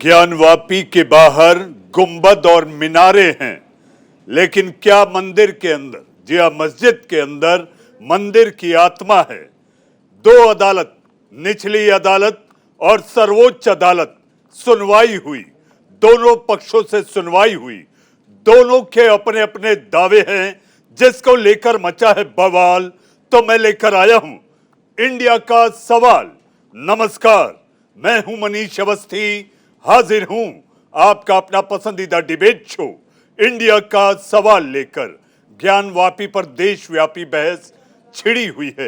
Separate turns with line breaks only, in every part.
ज्ञानवापी के बाहर गुंबद और मीनारे हैं, लेकिन क्या मंदिर के अंदर, जी हाँ मस्जिद के अंदर मंदिर की आत्मा है। दो अदालत, निचली अदालत और सर्वोच्च अदालत सुनवाई हुई, दोनों पक्षों से सुनवाई हुई। दोनों के अपने अपने दावे हैं जिसको लेकर मचा है बवाल। तो मैं लेकर आया हूं इंडिया का सवाल। नमस्कार, मैं हूं मनीष अवस्थी, हाजिर हूं आपका अपना पसंदीदा डिबेट शो इंडिया का सवाल लेकर। ज्ञानवापी पर देशव्यापी बहस छिड़ी हुई है।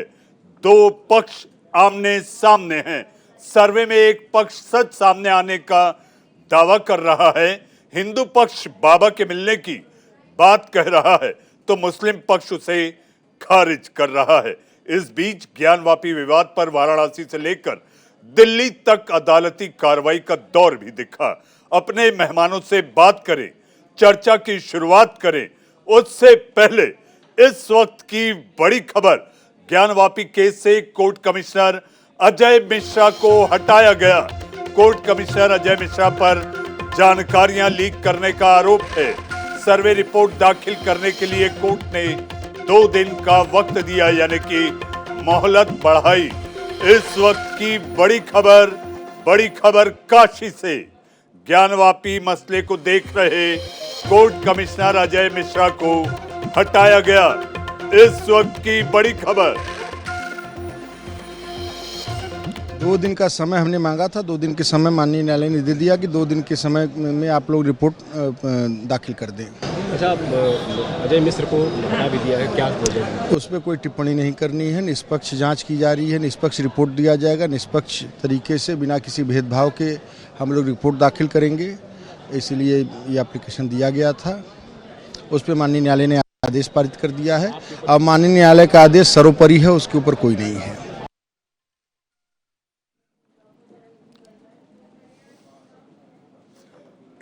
दो पक्ष आमने सामने हैं। सर्वे में एक पक्ष सच सामने आने का दावा कर रहा है, हिंदू पक्ष बाबा के मिलने की बात कह रहा है, तो मुस्लिम पक्ष उसे खारिज कर रहा है। इस बीच ज्ञानवापी विवाद पर वाराणसी से लेकर दिल्ली तक अदालती कार्रवाई का दौर भी दिखा। अपने मेहमानों से बात करें, चर्चा की शुरुआत करें, उससे पहले इस वक्त की बड़ी खबर, ज्ञानवापी केस से कोर्ट कमिश्नर अजय मिश्रा को हटाया गया। कोर्ट कमिश्नर अजय मिश्रा पर जानकारियां लीक करने का आरोप है। सर्वे रिपोर्ट दाखिल करने के लिए कोर्ट ने 2 दिन का वक्त दिया, यानी कि मोहलत बढ़ाई। इस वक्त की बड़ी खबर काशी से। ज्ञानवापी मसले को देख रहे कोर्ट कमिश्नर अजय मिश्रा को हटाया गया। इस वक्त की बड़ी खबर।
2 दिन का समय हमने मांगा था। 2 दिन के समय माननीय न्यायालय ने दे दिया कि 2 दिन के समय में आप लोग रिपोर्ट दाखिल कर दें।
अच्छा, अजय मिश्र को हटा भी दिया है, क्या वजह?
उस पर कोई टिप्पणी नहीं करनी है। निष्पक्ष जांच की जा रही है, निष्पक्ष रिपोर्ट दिया जाएगा। निष्पक्ष तरीके से बिना किसी भेदभाव के हम लोग रिपोर्ट दाखिल करेंगे, इसलिए ये एप्लीकेशन दिया गया था। उस पर माननीय न्यायालय ने आदेश पारित कर दिया है। अब माननीय न्यायालय का आदेश सर्वोपरि है, उसके ऊपर कोई नहीं है।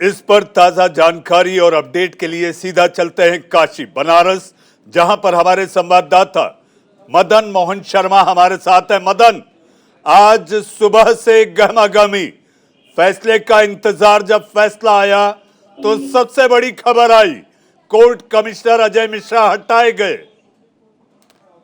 इस पर ताजा जानकारी और अपडेट के लिए सीधा चलते हैं काशी, बनारस, जहां पर हमारे संवाददाता मदन मोहन शर्मा हमारे साथ है। मदन, आज सुबह से गहमागहमी, फैसले का इंतजार, जब फैसला आया तो सबसे बड़ी खबर आई, कोर्ट कमिश्नर अजय मिश्रा हटाए गए।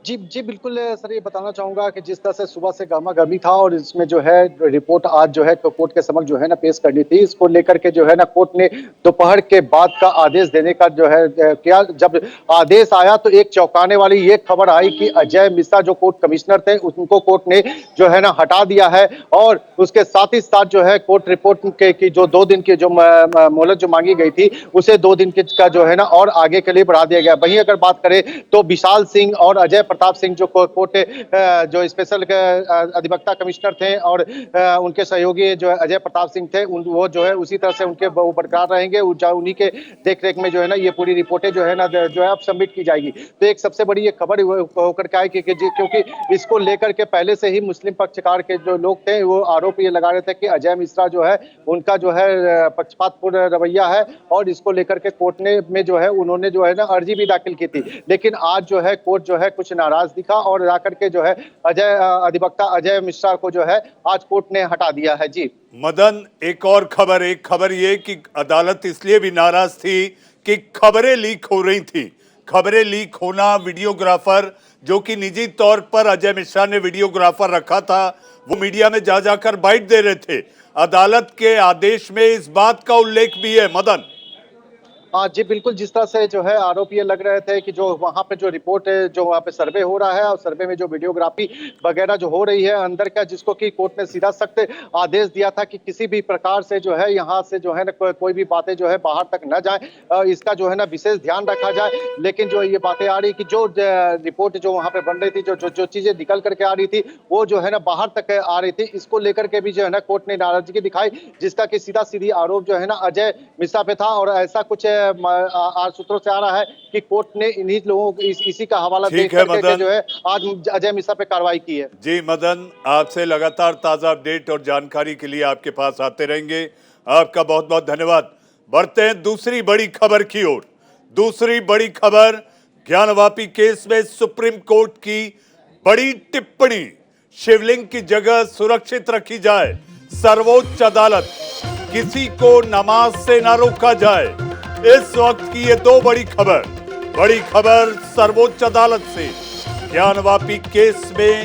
जी बिल्कुल सर, ये बताना चाहूंगा कि जिस तरह से सुबह से गहमा-गहमी था और इसमें जो है रिपोर्ट आज जो है कोर्ट के समक्ष जो है ना पेश करनी थी, इसको लेकर के जो है ना कोर्ट ने दोपहर के बाद का आदेश देने का जो है किया। जब आदेश आया तो एक चौंकाने वाली ये खबर आई कि अजय मिश्रा जो कोर्ट कमिश्नर थे उनको कोर्ट ने जो है ना हटा दिया है, और उसके साथ ही साथ जो है कोर्ट रिपोर्ट के की जो 2 दिन की जो मोहलत जो मांगी गई थी उसे 2 दिन का जो है ना और आगे के लिए बढ़ा दिया गया। वहीं अगर बात करें तो विशाल सिंह और अजय प्रताप सिंह जो कोर्ट जो स्पेशल अधिवक्ता कमिश्नर थे और उनके सहयोगी जो अजय प्रताप सिंह थे, वो जो है उसी तरह से उनके बरकरार रहेंगे। उन्हीं के देखरेख में जो है ना ये पूरी रिपोर्टें जो है ना जो है अब सबमिट की जाएगी। तो एक सबसे बड़ी ये खबर होकर के आई क्योंकि इसको लेकर के पहले से ही मुस्लिम पक्षकार के जो लोग थे वो आरोप ये लगा रहे थे कि अजय मिश्रा जो है उनका जो है पक्षपातपूर्ण रवैया है, और इसको लेकर के कोर्ट ने में जो है उन्होंने जो है ना अर्जी भी दाखिल की थी। लेकिन आज जो है कोर्ट जो है कुछ नाराज दिखा और जाकर के जो है अधिवक्ता अजय मिश्रा को जो है आज कोर्ट ने हटा दिया है। जी
मदन, एक खबर ये कि अदालत इसलिए भी नाराज थी कि खबरें लीक हो रही थी। खबरें लीक होना, वीडियोग्राफर जो कि निजी तौर पर अजय मिश्रा ने वीडियोग्राफर रखा था, वो मीडिया में जाकर बाइट दे रहे थे। अदालत के आदेश में इस बात का उल्लेख भी है। मदन,
जी बिल्कुल, जिस तरह से जो है आरोप ये लग रहे थे कि जो वहाँ पे जो रिपोर्ट है, जो वहाँ पे सर्वे हो रहा है और सर्वे में जो वीडियोग्राफी वगैरह जो हो रही है अंदर का, जिसको कि कोर्ट ने सीधा सख्त आदेश दिया था कि किसी भी प्रकार से जो है यहाँ से जो है ना कोई भी बातें जो है बाहर तक न जाए, इसका जो है ना विशेष ध्यान रखा जाए। लेकिन जो ये बातें आ रही कि जो रिपोर्ट जो वहाँ पे बन रही थी, जो चीजें निकल करके आ रही थी वो जो है ना बाहर तक आ रही थी, इसको लेकर के भी जो है ना कोर्ट ने नाराजगी दिखाई, जिसका कि सीधा सीधी आरोप जो है ना अजय मिश्रा पे था। और ऐसा कुछ सूत्रों से आ रहा है कि कोर्ट ने इन्हीं लोगों को इसी का हवाला दे करके जो है आज अजय मिश्रा पे कार्रवाई की है।
जी मदन, आपसे लगातार ताजा अपडेट और जानकारी के लिए आपके पास आते रहेंगे। आपका बहुत बहुत धन्यवाद। बढ़ते हैं दूसरी बड़ी खबर की ओर। दूसरी बड़ी खबर, ज्ञानवापी केस में सुप्रीम कोर्ट की बड़ी टिप्पणी, शिवलिंग की जगह सुरक्षित रखी जाए। सर्वोच्च अदालत किसी को नमाज से ना रोका जाए। इस वक्त की ये दो बड़ी खबर सर्वोच्च अदालत से। ज्ञानवापी केस में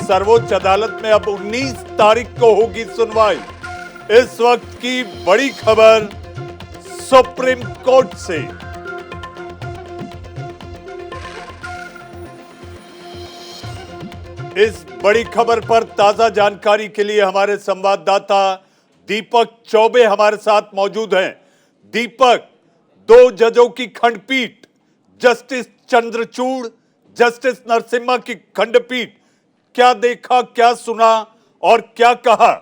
सर्वोच्च अदालत में अब 19 तारीख को होगी सुनवाई। इस वक्त की बड़ी खबर सुप्रीम कोर्ट से। इस बड़ी खबर पर ताजा जानकारी के लिए हमारे संवाददाता दीपक चौबे हमारे साथ मौजूद हैं। दीपक, 2 जजों की खंडपीठ, जस्टिस चंद्रचूड़, जस्टिस नरसिम्हा की खंडपीठ, क्या देखा, क्या सुना और क्या कहा?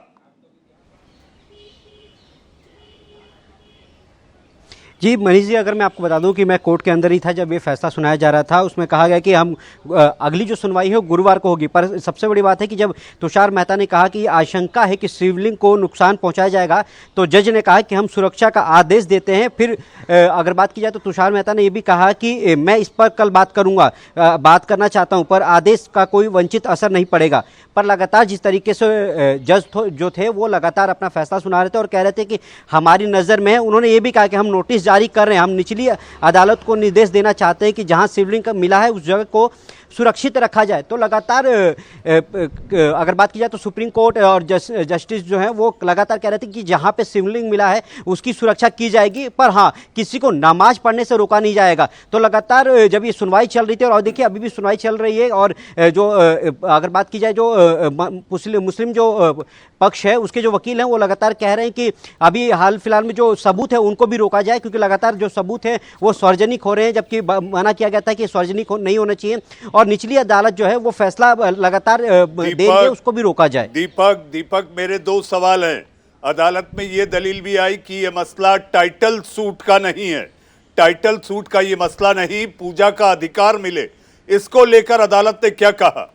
जी मनीष जी, अगर मैं आपको बता दूं कि मैं कोर्ट के अंदर ही था जब ये फैसला सुनाया जा रहा था। उसमें कहा गया कि हम अगली जो सुनवाई है वो गुरुवार को होगी। पर सबसे बड़ी बात है कि जब तुषार मेहता ने कहा कि आशंका है कि शिवलिंग को नुकसान पहुंचाया जाएगा, तो जज ने कहा कि हम सुरक्षा का आदेश देते हैं। फिर अगर बात की जाए तो तुषार मेहता ने यह भी कहा कि मैं इस पर कल बात करूँगा, बात करना चाहता हूँ, पर आदेश का कोई वंचित असर नहीं पड़ेगा। पर लगातार जिस तरीके से जज जो थे वो लगातार अपना फैसला सुना रहे थे और कह रहे थे कि हमारी नज़र में है। उन्होंने ये भी कहा कि हम नोटिस जारी कर रहे हैं, हम निचली अदालत को निर्देश देना चाहते हैं कि जहां शिवलिंग मिला है उस जगह को सुरक्षित रखा जाए। तो लगातार अगर बात की जाए तो सुप्रीम कोर्ट और जस्टिस जो है वो लगातार कह रहे थे कि जहां पे शिवलिंग मिला है उसकी सुरक्षा की जाएगी, पर हाँ, किसी को नमाज पढ़ने से रोका नहीं जाएगा। तो लगातार जब ये सुनवाई चल रही थी, और देखिए अभी भी सुनवाई चल रही है, और जो अगर बात की जाए जो मुस्लिम जो पक्ष है उसके जो वकील हैं वो लगातार कह रहे हैं कि अभी हाल फिलहाल में जो सबूत है उनको भी रोका जाए, क्योंकि लगातार जो सबूत है वो सार्वजनिक हो रहे हैं, जबकि मना किया गया था कि सार्वजनिक नहीं होना चाहिए। और निचली अदालत जो है वो फैसला लगातार दे रही है, उसको भी रोका जाए।
दीपक, मेरे 2 सवाल हैं। अदालत में ये दलील भी आई कि ये मसला टाइटल सूट का नहीं है, टाइटल सूट का ये मसला नहीं, पूजा का अधिकार मिले, इसको लेकर अदालत ने क्या कहा?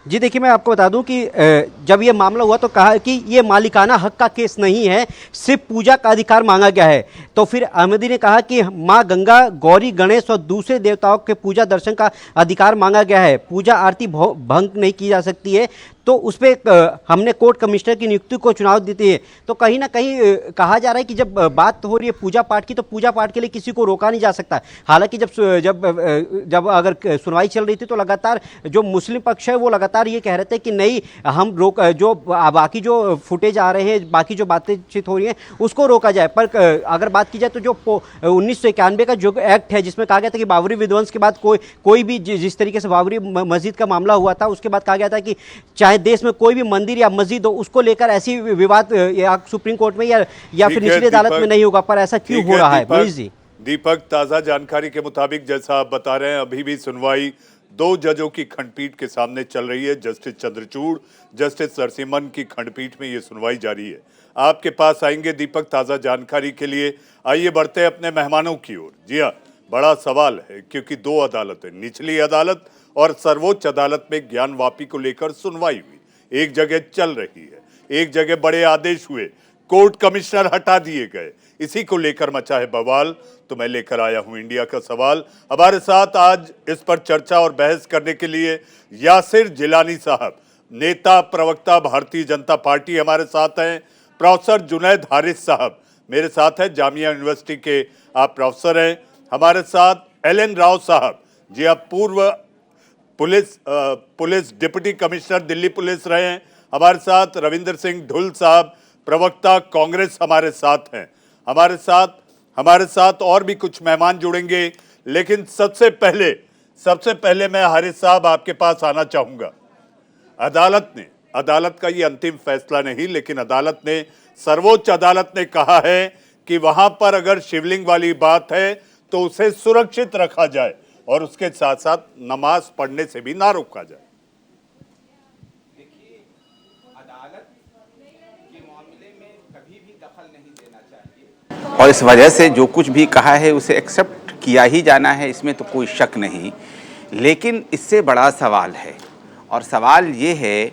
जी देखिए, मैं आपको बता दूं कि जब ये मामला हुआ तो कहा कि ये मालिकाना हक का केस नहीं है, सिर्फ पूजा का अधिकार मांगा गया है। तो फिर अहमदी ने कहा कि मां गंगा, गौरी, गणेश और दूसरे देवताओं के पूजा दर्शन का अधिकार मांगा गया है, पूजा आरती भंग नहीं की जा सकती है। तो उस पर हमने कोर्ट कमिश्नर की नियुक्ति को चुनाव देती है। तो कहीं ना कहीं कहा जा रहा है कि जब बात हो रही है पूजा पाठ की, तो पूजा पाठ के लिए किसी को रोका नहीं जा सकता। हालांकि जब अगर सुनवाई चल रही थी तो लगातार जो मुस्लिम पक्ष है वो लगातार ये कह रहे थे कि नहीं, हम जो बाकी जो फुटेज आ रहे हैं, बाकी जो बातचीत हो रही है उसको रोका जाए। पर अगर बात की जाए तो जो 1991 का जो एक्ट है जिसमें कहा गया था कि बाबरी विध्वंस के बाद कोई भी जिस तरीके से बाबरी मस्जिद का मामला हुआ था, उसके बाद कहा गया था कि चाहे देश में कोई भी मंदिर या मस्जिद हो, उसको लेकर ऐसी विवाद या सुप्रीम कोर्ट में या फिर निचली अदालत में नहीं होगा। पर ऐसा क्यों हो रहा है मनीष जी?
दीपक, ताजा जानकारी के मुताबिक जैसा आप बता रहे हैं, अभी भी सुनवाई 2 जजों की खंडपीठ के सामने चल रही है। जस्टिस चंद्रचूड़, जस्टिस नरसिम्हा की खंडपीठ में ये सुनवाई जारी है। आपके पास आएंगे दीपक ताजा जानकारी के लिए। आइए बढ़ते हैं अपने मेहमानों की ओर। जी हाँ, बड़ा सवाल है क्योंकि 2 अदालतें, निचली अदालत और सर्वोच्च अदालत में ज्ञानवापी को लेकर सुनवाई हुई। एक जगह चल रही है, एक जगह बड़े आदेश हुए, कोर्ट कमिश्नर हटा दिए गए, इसी को लेकर मचा है बवाल। तो मैं लेकर आया हूं इंडिया का सवाल। हमारे साथ आज इस पर चर्चा और बहस करने के लिए यासिर जिलानी साहब, नेता प्रवक्ता भारतीय जनता पार्टी हमारे साथ हैं। प्रोफेसर जुनैद हारिस साहब मेरे साथ हैं, जामिया यूनिवर्सिटी के आप प्रोफेसर हैं। हमारे साथ एल एन राव साहब, जी आप पूर्व police deputy commissioner Delhi police रहे हैं। हमारे साथ रविंदर सिंह ढुल साहब, प्रवक्ता कांग्रेस हमारे साथ हैं। हमारे साथ और भी कुछ मेहमान जुड़ेंगे, लेकिन सबसे पहले मैं हारिस साहब आपके पास आना चाहूंगा। अदालत का ये अंतिम फैसला नहीं, लेकिन सर्वोच्च अदालत ने कहा है कि वहां पर अगर शिवलिंग वाली बात है तो उसे सुरक्षित रखा जाए और उसके साथ साथ नमाज पढ़ने से भी ना रोका जाए।
देखिए, अदालत के मामले में कभी भी दखल नहीं देना चाहिए और इस वजह से जो कुछ भी कहा है उसे एक्सेप्ट किया ही जाना है, इसमें तो कोई शक नहीं। लेकिन इससे बड़ा सवाल है, और सवाल ये है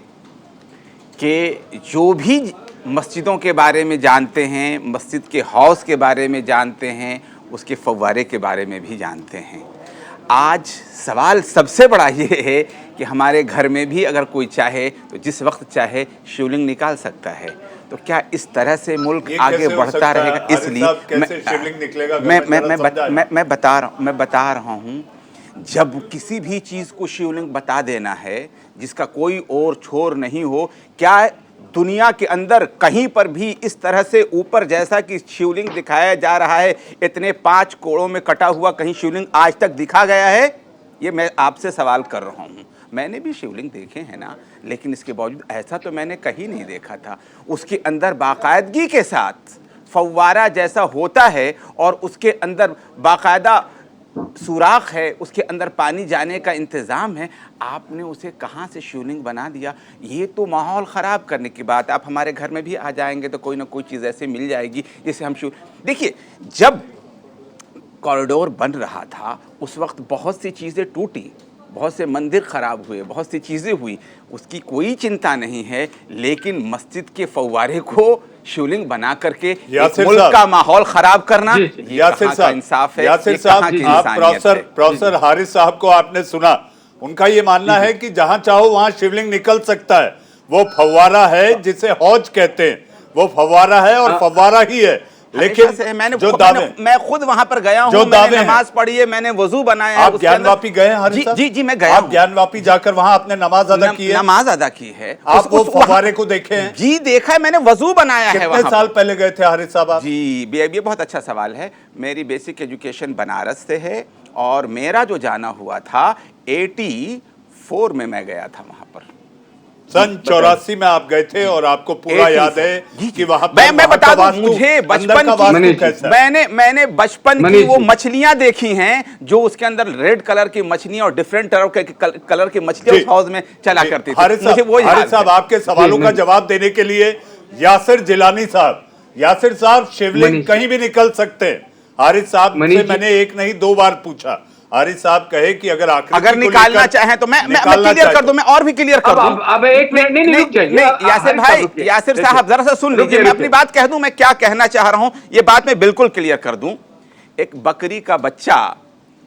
कि जो भी मस्जिदों के बारे में जानते हैं, मस्जिद के हौज के बारे में जानते हैं, उसके फव्वारे के बारे में भी जानते हैं। आज सवाल सबसे बड़ा ये है कि हमारे घर में भी अगर कोई चाहे तो जिस वक्त चाहे शिवलिंग निकाल सकता है। तो क्या इस तरह से मुल्क आगे बढ़ता रहेगा? इसलिए मैं बता रहा हूँ, जब किसी भी चीज़ को शिवलिंग बता देना है जिसका कोई और छोर नहीं हो, क्या दुनिया के अंदर कहीं पर भी इस तरह से ऊपर जैसा कि शिवलिंग दिखाया जा रहा है, इतने 5 कोणों में कटा हुआ कहीं शिवलिंग आज तक दिखा गया है? ये मैं आपसे सवाल कर रहा हूँ। मैंने भी शिवलिंग देखे हैं ना, लेकिन इसके बावजूद ऐसा तो मैंने कहीं नहीं देखा था। उसके अंदर बाकायदगी के साथ फव्वारा जैसा होता है और उसके अंदर बाकायदा सुराख है, उसके अंदर पानी जाने का इंतज़ाम है। आपने उसे कहाँ से शिवलिंग बना दिया? ये तो माहौल ख़राब करने की बात। आप हमारे घर में भी आ जाएंगे तो कोई ना कोई चीज़ ऐसे मिल जाएगी जिसे हम देखिए, जब कॉरिडोर बन रहा था उस वक्त बहुत सी चीज़ें टूटी, बहुत से मंदिर ख़राब हुए, बहुत सी चीज़ें हुई, उसकी कोई चिंता नहीं है। लेकिन मस्जिद के फव्वारे को शिवलिंग बना करके एक मुल्क का माहौल ख़राब करना, ये कहाँ का इंसाफ है?
यासिर साहब, आप प्रोफेसर हारिस साहब को आपने सुना, उनका ये मानना है कि जहां चाहो वहां शिवलिंग निकल सकता है। वो फव्वारा है जिसे हौज कहते हैं, वो फव्वारा है और फव्वारा ही है। लेकिन जो दावे,
मैं खुद वहां पर गया हूं, मैंने नमाज पढ़ी है, मैंने वजू बनाया है।
आप ज्ञानवापी गए हैं हारिस साहब?
जी मैं गया।
आप ज्ञानवापी जाकर वहां आपने नमाज अदा की है?
नमाज अदा की है।
आप वो फव्वारे को देखे हैं?
जी देखा है, मैंने वजू बनाया है।
कितने साल पहले गए थे हारिस साहब आप?
जी ये बहुत अच्छा सवाल है। मेरी बेसिक एजुकेशन बनारस से है और मेरा जो जाना हुआ था 84 में मैं गया था वहां पर।
सन 84 में आप गए थे और आपको पूरा याद है कि वहां पर
मैं बता दूं, मुझे बचपन की मैंने बचपन की वो मछलियां देखी हैं जो उसके अंदर रेड कलर की मछलियां और डिफरेंट कलर की मछलियां उस हाउस में चला करती थी।
हारिस साहब, आपके सवालों का जवाब देने के लिए यासिर जिलानी साहब, यासिर साहब, शिवलिंग कहीं भी निकल सकते हैं। हारिस साहब से मैंने एक नहीं 2 बार पूछा। हारिस साहब कहे कि अगर
निकालना चाहें तो मैं क्लियर कर दूं, मैं और भी क्लियर कर दूं।
अब एक मिनट नहीं,
यासिर भाई, यासिर साहब जरा सा सुन लीजिए, मैं अपनी बात कह दूं, मैं क्या कहना चाह रहा हूं ये बात मैं बिल्कुल क्लियर कर दूं। एक बकरी का बच्चा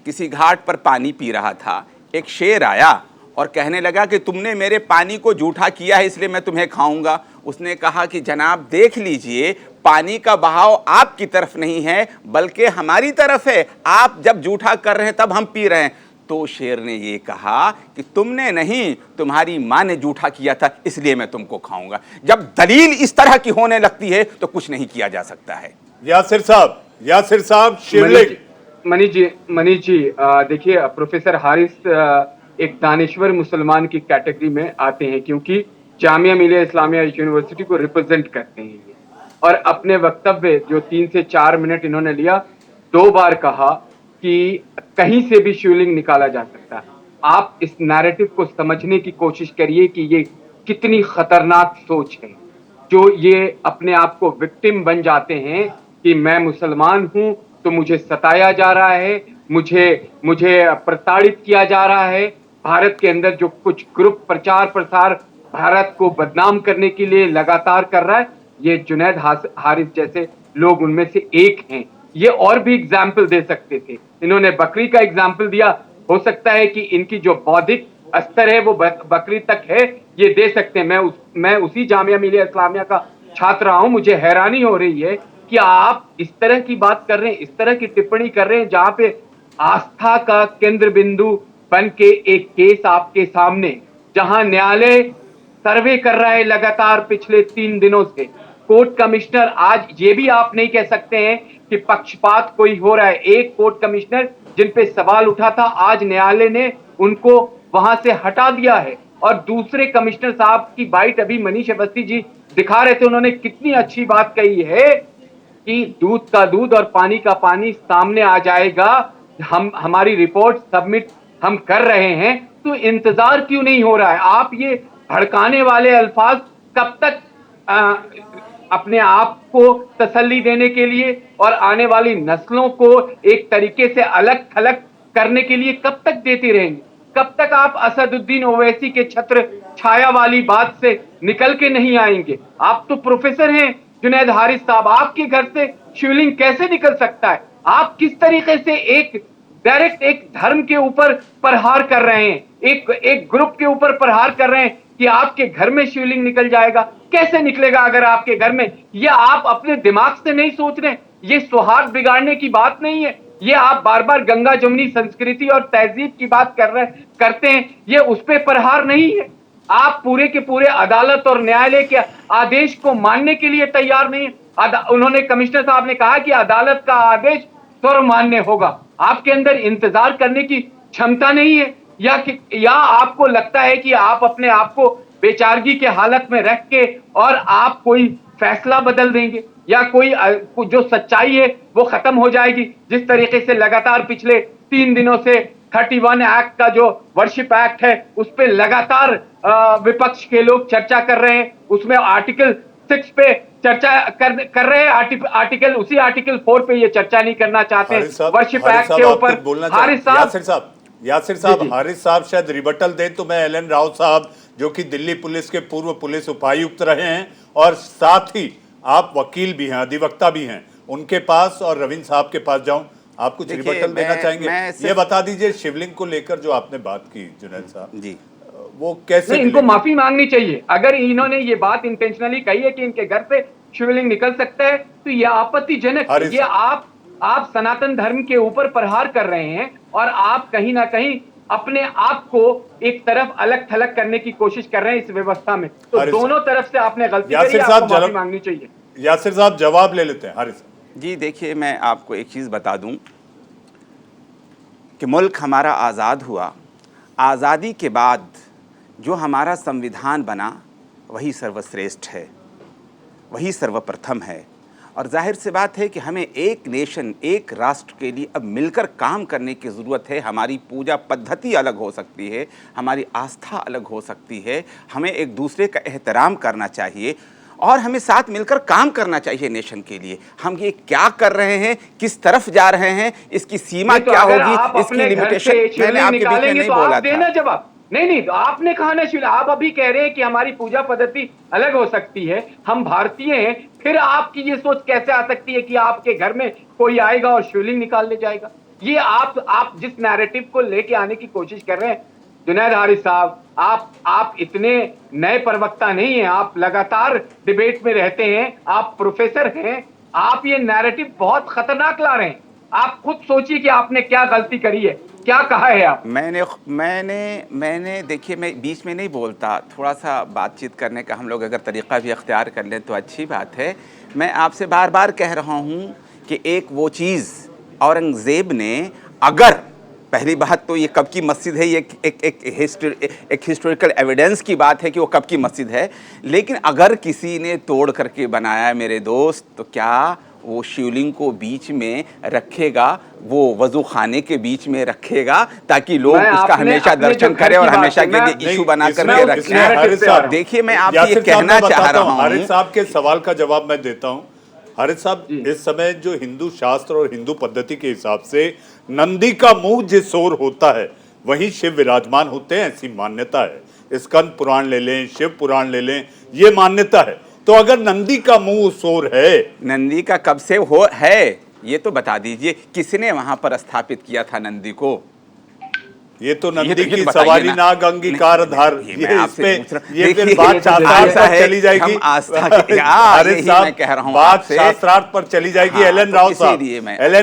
किसी घाट पर पानी पी रहा था, एक शेर आया और कहने लगा कि तुमने मेरे पानी को जूठा किया है इसलिए मैं तुम्हें खाऊंगा। उसने कहा कि जनाब देख लीजिए, पानी का बहाव आपकी तरफ नहीं है बल्कि हमारी तरफ है। आप जब जूठा कर रहे हैं तब हम पी रहे हैं। तो शेर ने ये कहा कि तुमने नहीं, तुम्हारी माँ ने जूठा किया था इसलिए मैं तुमको खाऊंगा। जब दलील इस तरह की होने लगती है तो कुछ नहीं किया जा सकता है।
यासिर साहब, शिवलिंग।
मनीष जी, देखिए, प्रोफेसर हारिस एक दानिश्वर मुसलमान की कैटेगरी में आते हैं क्योंकि जामिया मिलिया इस्लामिया यूनिवर्सिटी को रिप्रेजेंट करते हैं ये। और अपने वक्तव्य जो 3 से 4 मिनट इन्होंने लिया, 2 बार कहा कि कहीं से भी शिवलिंग निकाला जा सकता है। आप इस नैरेटिव को समझने की कोशिश करिए कि ये कितनी खतरनाक सोच है, जो ये अपने आप को विक्टिम बन जाते हैं कि मैं मुसलमान हूं तो मुझे सताया जा रहा है, मुझे प्रताड़ित किया जा रहा है। भारत के अंदर जो कुछ ग्रुप प्रचार प्रसार भारत को बदनाम करने के लिए लगातार कर रहा है, ये जुनैद हारिस जैसे लोग उनमें से एक हैं। ये और भी एग्जाम्पल दे सकते थे, इन्होंने बकरी का एग्जाम्पल दिया। हो सकता है कि इनकी जो बौद्धिक स्तर है वो बकरी तक है, ये दे सकते हैं। मैं उसी जामिया मिलिया इस्लामिया का छात्र रहा हूं। मुझे हैरानी हो रही है कि आप इस तरह की बात कर रहे हैं, इस तरह की टिप्पणी कर रहे हैं जहां पे आस्था का केंद्र बिंदु बन के एक केस आपके सामने, जहां न्यायालय सर्वे कर रहा है लगातार पिछले 3 दिनों से। कोर्ट कमिश्नर, आज ये भी आप नहीं कह सकते हैं कि पक्षपात कोई हो रहा है। एक कोर्ट कमिश्नर जिन पे सवाल उठा था, आज न्यायालय ने उनको वहां से हटा दिया है। और दूसरे कमिश्नर साहब की बाइट अभी मनीष अवस्थी जी दिखा रहे थे, उन्होंने कितनी अच्छी बात कही है कि दूध का दूध और पानी का पानी सामने आ जाएगा। हमारी रिपोर्ट सबमिट हम कर रहे हैं, तो इंतजार क्यों नहीं हो रहा है? आप ये भड़काने वाले अल्फाज कब तक अपने आप को तसल्ली देने के लिए और आने वाली नस्लों को एक तरीके से अलग थलग करने के लिए कब तक देते रहेंगे? कब तक आप असदुद्दीन ओवैसी के छत्र छाया वाली बात से निकल के नहीं आएंगे? आप तो प्रोफेसर हैं जुनैद हारिस साहब, आपके घर से शिवलिंग कैसे निकल सकता है? आप किस तरीके से एक डायरेक्ट एक धर्म के ऊपर प्रहार कर रहे हैं, एक ग्रुप के ऊपर प्रहार कर रहे हैं कि आपके घर में शिवलिंग निकल जाएगा। कैसे निकलेगा अगर आपके घर में? ये आप अपने दिमाग से नहीं सोच रहे, ये सौहार्द बिगाड़ने की बात नहीं है, ये आप बार बार गंगा जमुनी संस्कृति और तहजीब की बात करते हैं, ये उस पर प्रहार नहीं है। आप पूरे के पूरे अदालत और न्यायालय के आदेश को मानने के लिए तैयार नहीं है। उन्होंने, कमिश्नर साहब ने कहा कि अदालत का आदेश सर्वमान्य होगा। आपके अंदर इंतजार करने की क्षमता नहीं है, या आपको लगता है कि आप अपने आप को बेचारगी के हालत में रख के और आप कोई फैसला बदल देंगे, या कोई जो सच्चाई है वो खत्म हो जाएगी। जिस तरीके से लगातार पिछले 3 दिनों से 31 एक्ट का जो वर्शिप एक्ट है उस पे लगातार विपक्ष के लोग चर्चा कर रहे हैं, उसमें आर्टिकल 6 पे चर्चा कर रहे हैं, उसी आर्टिकल 4 पे ये चर्चा नहीं करना चाहते वर्शिप एक्ट के ऊपर।
यासिर साहब, हारिस साहब शायद रिबटल दें तो मैं एलन राव साहब जो कि दिल्ली पुलिस के पूर्व पुलिस उपायुक्त रहे हैं और साथ ही आप वकील भी हैं, अधिवक्ता भी हैं, उनके पास और रविंद्र साहब के पास जाऊं, आप कुछ रिबटल देना चाहेंगे? ये बता दीजिए, शिवलिंग को लेकर जो आपने बात की जुनैद साहब जी, वो कैसे?
नहीं, इनको माफी मांगनी चाहिए। अगर इन्होंने ये बात इंटेंशनली कही है कि इनके घर से शिवलिंग निकल सकता है तो ये आपत्तिजनक है। ये आप सनातन धर्म के ऊपर प्रहार कर रहे हैं और आप कहीं ना कहीं अपने आप को एक तरफ अलग थलग करने की कोशिश कर रहे हैं इस व्यवस्था में। तो दोनों तरफ से आपने गलती करी, आपको माफी मांगनी चाहिए।
यासिर साहब जवाब ले लेते हैं। हारिस
जी, देखिए, मैं आपको एक चीज़ बता दूं कि मुल्क हमारा आज़ाद हुआ, आज़ादी के बाद जो हमारा संविधान बना वही सर्वश्रेष्ठ है, वही सर्वप्रथम है। और जाहिर सी बात है कि हमें एक नेशन, एक राष्ट्र के लिए अब मिलकर काम करने की ज़रूरत है। हमारी पूजा पद्धति अलग हो सकती है, हमारी आस्था अलग हो सकती है, हमें एक दूसरे का एहतराम करना चाहिए और हमें साथ मिलकर काम करना चाहिए नेशन के लिए। हम ये क्या कर रहे हैं, किस तरफ जा रहे हैं, इसकी सीमा क्या होगी, इसकी लिमिटेशन, मैंने आपके बीच में नहीं बोला था।
जवाब नहीं, तो आपने कहा ना शिवलिंग, आप अभी कह रहे हैं कि हमारी पूजा पद्धति अलग हो सकती है, हम भारतीय हैं, फिर आपकी ये सोच कैसे आ सकती है कि आपके घर में कोई आएगा और शिवलिंग निकाल ले जाएगा? ये आप जिस नैरेटिव को लेके आने की कोशिश कर रहे हैं जुनैद हारिस साहब, आप इतने नए प्रवक्ता नहीं हैं, आप लगातार डिबेट में रहते हैं, आप प्रोफेसर हैं, आप ये नैरेटिव बहुत खतरनाक ला रहे हैं। आप खुद सोचिए कि आपने क्या गलती करी है, क्या कहा है आप?
मैंने देखिए, मैं बीच में नहीं बोलता, थोड़ा सा बातचीत करने का हम लोग अगर तरीक़ा भी अख्तियार कर लें तो अच्छी बात है। मैं आपसे बार बार कह रहा हूँ कि एक वो चीज़ औरंगज़ेब ने, अगर पहली बात तो ये कब की मस्जिद है, ये एक हिस्टोरिकल एविडेंस की बात है कि वो कब की मस्जिद है, लेकिन अगर किसी ने तोड़ करके बनाया मेरे दोस्त, तो क्या वो शिवलिंग को बीच में रखेगा, वो वजू खाने के बीच में रखेगा ताकि लोग उसका हमेशा दर्शन करें और हमेशा के लिए इशू बना करके रखें? देखिए, मैं आपसे ये कहना चाह रहा हूँ,
हारिस साहब के सवाल का जवाब मैं देता हूँ। हारिस साहब, इस समय जो हिंदू शास्त्र और हिंदू पद्धति के हिसाब से नंदी का मुंह जिस ओर होता है वहीं शिव विराजमान होते हैं, ऐसी मान्यता है। स्कंद पुराण ले लें, शिव पुराण ले लें, ये मान्यता है। तो अगर नंदी का मुंह उस ओर है,
नंदी का कब से है ये तो बता दीजिए, किसने वहां पर स्थापित किया था नंदी को?
ये तो नंदी की सवारी नाग अंगीकार धार, ये फिर बात शास्त्रार्थ पर चली जाएगी। अरे साहब,
कह रहा हूं
बात शास्त्रार्थ पर चली जाएगी। एलन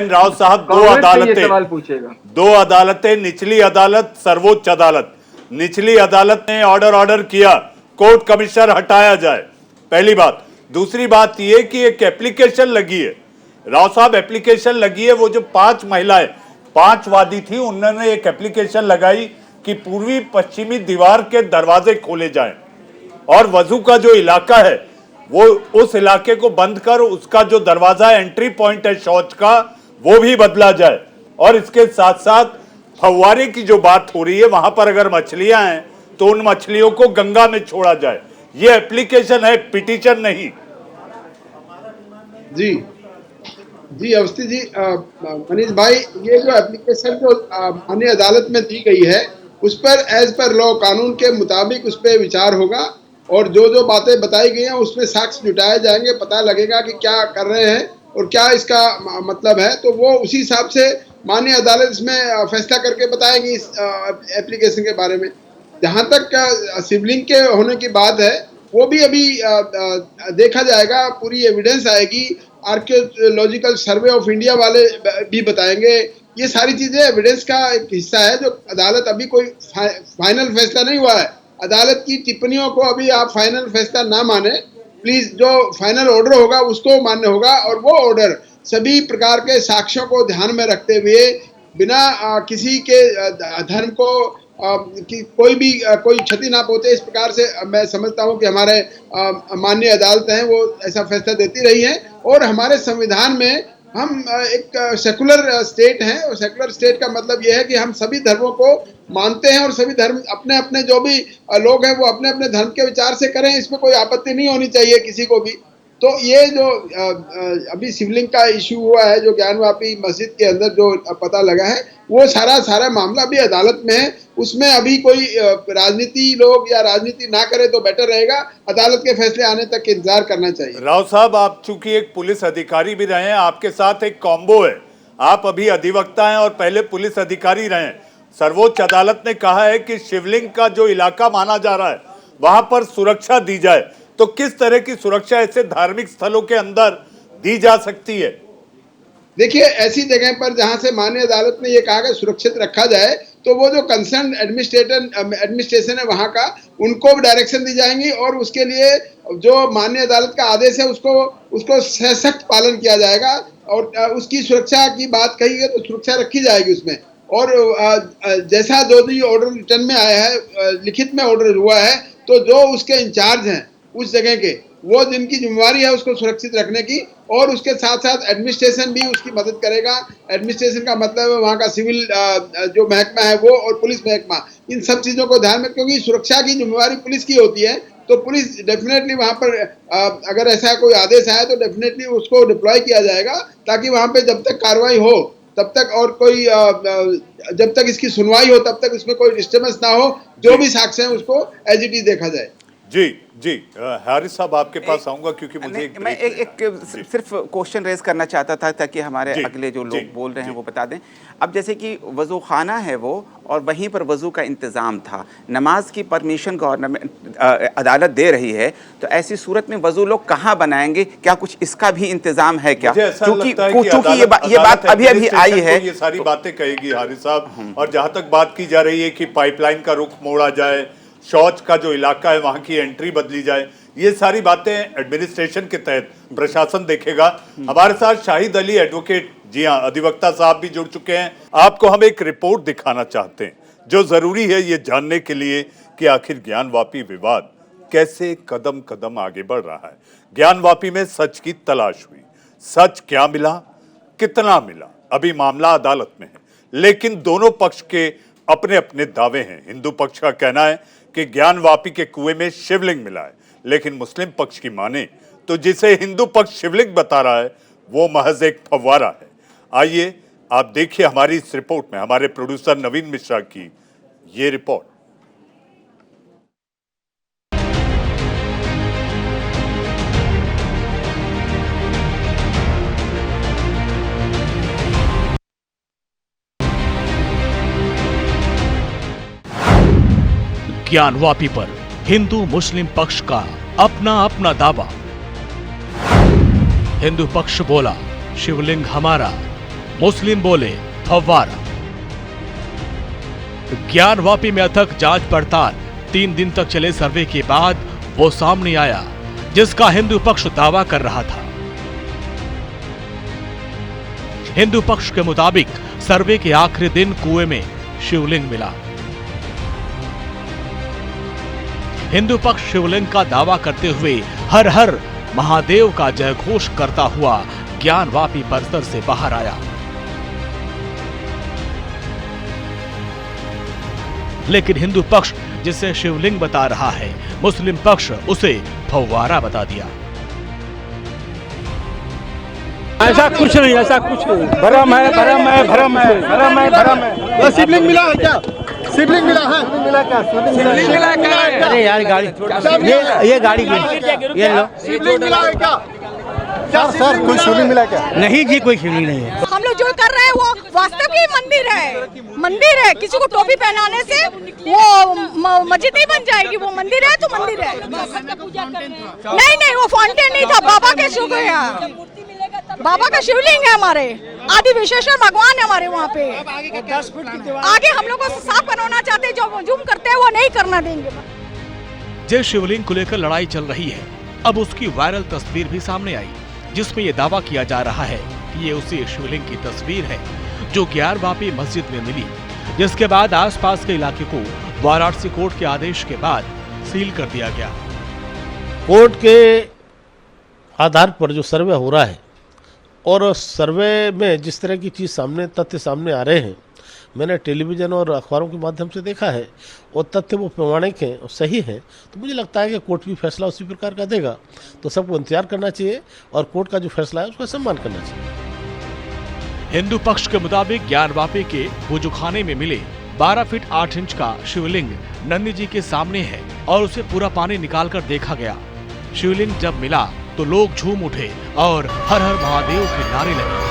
राव साहब, दो अदालतें, निचली अदालत, सर्वोच्च अदालत। निचली अदालत ने ऑर्डर किया कोर्ट कमिश्नर हटाया जाए, पहली बात। दूसरी बात यह कि एक एप्लीकेशन लगी है, राव साहब एप्लीकेशन लगी है, वो जो 5 महिलाएं, 5 वादी थी, उन्होंने एक एप्लीकेशन लगाई कि पूर्वी पश्चिमी दीवार के दरवाजे खोले जाएं और वजू का जो इलाका है वो उस इलाके को बंद कर उसका जो दरवाजा एंट्री पॉइंट है शौच का वो भी बदला जाए। और इसके साथ साथ फव्वारे की जो बात हो रही है, वहां पर अगर मछलियां हैं तो उन मछलियों को गंगा में छोड़ा जाए। ये एप्लीकेशन है, पिटीशन नहीं।
जी अवस्थी जी, मनीष भाई, ये जो एप्लीकेशन जो माननीय अदालत में दी गई है उस पर एज पर लॉ, कानून के मुताबिक उस पर विचार होगा और जो बातें बताई गई हैं उसमें साक्ष्य जुटाए जाएंगे, पता लगेगा कि क्या कर रहे हैं और क्या इसका मतलब है। तो वो उसी हिसाब से माननीय अदालत इसमें फैसला करके बताएगी इस एप्लीकेशन के बारे में। जहाँ तक शिवलिंग के होने की बात है, वो भी अभी देखा जाएगा, पूरी एविडेंस आएगी, आर्कियोलॉजिकल सर्वे ऑफ इंडिया वाले भी बताएंगे। ये सारी चीजें एविडेंस का एक हिस्सा है, जो अदालत अभी कोई फाइनल फैसला नहीं हुआ है। अदालत की टिप्पणियों को अभी आप फाइनल फैसला ना माने प्लीज, जो फाइनल ऑर्डर होगा उसको मान्य होगा, और वो ऑर्डर सभी प्रकार के साक्ष्यों को ध्यान में रखते हुए बिना किसी के धर्म को कि कोई क्षति ना पहुंचे, इस प्रकार से मैं समझता हूं कि हमारे माननीय अदालतें हैं वो ऐसा फैसला देती रही हैं। और हमारे संविधान में हम एक सेकुलर स्टेट हैं, और सेकुलर स्टेट का मतलब यह है कि हम सभी धर्मों को मानते हैं, और सभी धर्म अपने अपने जो भी लोग हैं वो अपने अपने धर्म के विचार से करें, इसमें कोई आपत्ति नहीं होनी चाहिए किसी को भी। तो ये जो अभी शिवलिंग का इशू हुआ है, जो ज्ञानवापी मस्जिद के अंदर जो पता लगा है, वो सारा मामला अभी अदालत में है। उसमें अभी कोई राजनीति लोग या राजनीति ना करे तो बेटर रहेगा। अदालत के फैसले आने तक इंतजार करना चाहिए।
राव साहब, आप चूंकि एक पुलिस अधिकारी भी रहे हैं, आपके साथ एक कॉम्बो है। आप अभी अधिवक्ता हैं और पहले पुलिस अधिकारी रहे हैं। सर्वोच्च अदालत ने कहा है कि शिवलिंग का जो इलाका माना जा रहा है वहां पर सुरक्षा दी जाए, तो किस तरह की सुरक्षा ऐसे धार्मिक स्थलों के अंदर दी जा सकती है?
देखिए, ऐसी जगह पर जहां से माननीय अदालत ने ये कहा कि सुरक्षित रखा जाए, तो वो जो कंसर्न एडमिनिस्ट्रेशन है वहां का, उनको भी डायरेक्शन दी जाएंगी, और उसके लिए जो माननीय अदालत का आदेश है उसको सख्त पालन किया जाएगा, और उसकी सुरक्षा की बात कही है तो सुरक्षा रखी जाएगी उसमें। और जैसा जो भी ऑर्डर रिटर्न में आया है, लिखित में ऑर्डर हुआ है, तो जो उसके इंचार्ज हैं उस जगह के, वो जिनकी जिम्मेवारी है उसको सुरक्षित रखने की, और उसके साथ साथ एडमिनिस्ट्रेशन भी उसकी मदद करेगा। एडमिनिस्ट्रेशन का मतलब है वहाँ का सिविल जो महकमा है वो, और पुलिस महकमा, इन सब चीज़ों को ध्यान में, क्योंकि सुरक्षा की जिम्मेवारी पुलिस की होती है, तो पुलिस डेफिनेटली वहाँ पर अगर ऐसा कोई आदेश आए तो डेफिनेटली उसको डिप्लॉय किया जाएगा, ताकि वहाँ पे जब तक कार्रवाई हो तब तक, और कोई जब तक इसकी सुनवाई हो तब तक उसमें कोई डिस्टर्बेंस ना हो, जो भी साक्ष्य है उसको एज इट इज देखा जाए।
जी हारिस साहब, आपके पास आऊंगा क्योंकि मुझे
मैं एक सिर्फ क्वेश्चन रेज करना चाहता था, ताकि हमारे अगले जो लोग बोल रहे हैं वो बता दें। अब जैसे कि वज़ू खाना है वो, और वहीं पर वज़ू का इंतज़ाम था, नमाज की परमिशन गवर्नमेंट अदालत दे रही है, तो ऐसी सूरत में वज़ू लोग कहाँ बनाएंगे? क्या कुछ इसका भी इंतज़ाम है क्या? क्योंकि ये बात अभी आई है,
ये सारी बातें कहेगी हारिस साहब। और जहाँ तक बात की जा रही है कि पाइपलाइन का रुख मोड़ा जाए, शौच का जो इलाका है वहां की एंट्री बदली जाए, ये सारी बातें एडमिनिस्ट्रेशन के तहत प्रशासन देखेगा। हमारे साथ शाहिद अली एडवोकेट, जी हाँ, अधिवक्ता साहब भी जुड़ चुके हैं। आपको हम एक रिपोर्ट दिखाना चाहते हैं जो जरूरी है ये जानने के लिए कि आखिर ज्ञानवापी विवाद कैसे कदम कदम आगे बढ़ रहा है। ज्ञानवापी में सच की तलाश हुई, सच क्या मिला, कितना मिला, अभी मामला अदालत में है, लेकिन दोनों पक्ष के अपने अपने दावे हैं। हिंदू पक्ष का कहना है कि ज्ञानवापी के कुएं में शिवलिंग मिला है, लेकिन मुस्लिम पक्ष की माने तो जिसे हिंदू पक्ष शिवलिंग बता रहा है वो महज एक फव्वारा है। आइए आप देखिए हमारी इस रिपोर्ट में हमारे प्रोड्यूसर नवीन मिश्रा की ये रिपोर्ट।
ज्ञानवापी पर हिंदू मुस्लिम पक्ष का अपना अपना दावा। हिंदू पक्ष बोला शिवलिंग हमारा, मुस्लिम बोले फव्वारा। ज्ञानवापी में अथक जांच पड़ताल, 3 दिन तक चले सर्वे के बाद वो सामने आया जिसका हिंदू पक्ष दावा कर रहा था। हिंदू पक्ष के मुताबिक सर्वे के आखिरी दिन कुएं में शिवलिंग मिला। हिंदू पक्ष शिवलिंग का दावा करते हुए हर हर महादेव का जयघोष करता हुआ ज्ञानवापी परिसर से बाहर आया, लेकिन हिंदू पक्ष जिसे शिवलिंग बता रहा है, मुस्लिम पक्ष उसे फव्वारा बता दिया।
ऐसा कुछ नहीं, ऐसा कुछ नहीं, भरम है, भरम है, भरम है, भरम है, भरम है। शिवलिंग मिला है क्या? शिवलिंग मिला है? मिला क्या? शिवलिंग मिला क्या?
अरे यार गाड़ी, ये गाड़ी, ये लो।
शिवलिंग मिला है क्या? सर कोई शिवलिंग मिला क्या?
नहीं जी, कोई शिवलिंग नहीं है।
हम लोग जो कर रहे हैं वो वास्तव की मंदिर है। किसी को टोपी पहनाने से वो मस्जिद नहीं बन जाएगी। वो मंदिर है तो मंदिर है। नहीं, वो फाउंटेन नहीं था, बाबा के शिव है यहाँ। बाबा का शिवलिंग है हमारे, आदि विश्वेश्वर भगवान है हमारे वहाँ पे। आगे हम लोग को साफ करवाना चाहते हैं, जो जुम करते हैं वो नहीं करना देंगे।
जिस शिवलिंग को लेकर लड़ाई चल रही है, अब उसकी वायरल तस्वीर भी सामने आई, जिसमें ये दावा किया जा रहा है कि ये उसी शिवलिंग की तस्वीर है जो ज्ञानवापी मस्जिद में मिली, जिसके बाद आसपास के इलाके को वाराणसी कोर्ट के आदेश के बाद सील कर दिया गया।
कोर्ट के आधार पर जो सर्वे हो रहा है और सर्वे में जिस तरह की चीज़ तथ्य सामने आ रहे हैं, मैंने टेलीविज़न और अखबारों के माध्यम से देखा है और तथ्य वो प्रमाणिक हैं और सही हैं, तो मुझे लगता है कि कोर्ट भी फैसला उसी प्रकार का देगा। तो सबको इंतजार करना चाहिए और कोर्ट का जो फैसला है उसका सम्मान करना चाहिए।
हिंदू पक्ष के मुताबिक ज्ञानवापी के वुजूखाने में मिले 12 फीट 8 इंच का शिवलिंग नंदी जी के सामने है और उसे पूरा पानी निकालकर देखा गया। शिवलिंग जब मिला तो लोग झूम उठे और हर हर महादेव के नारे लगे।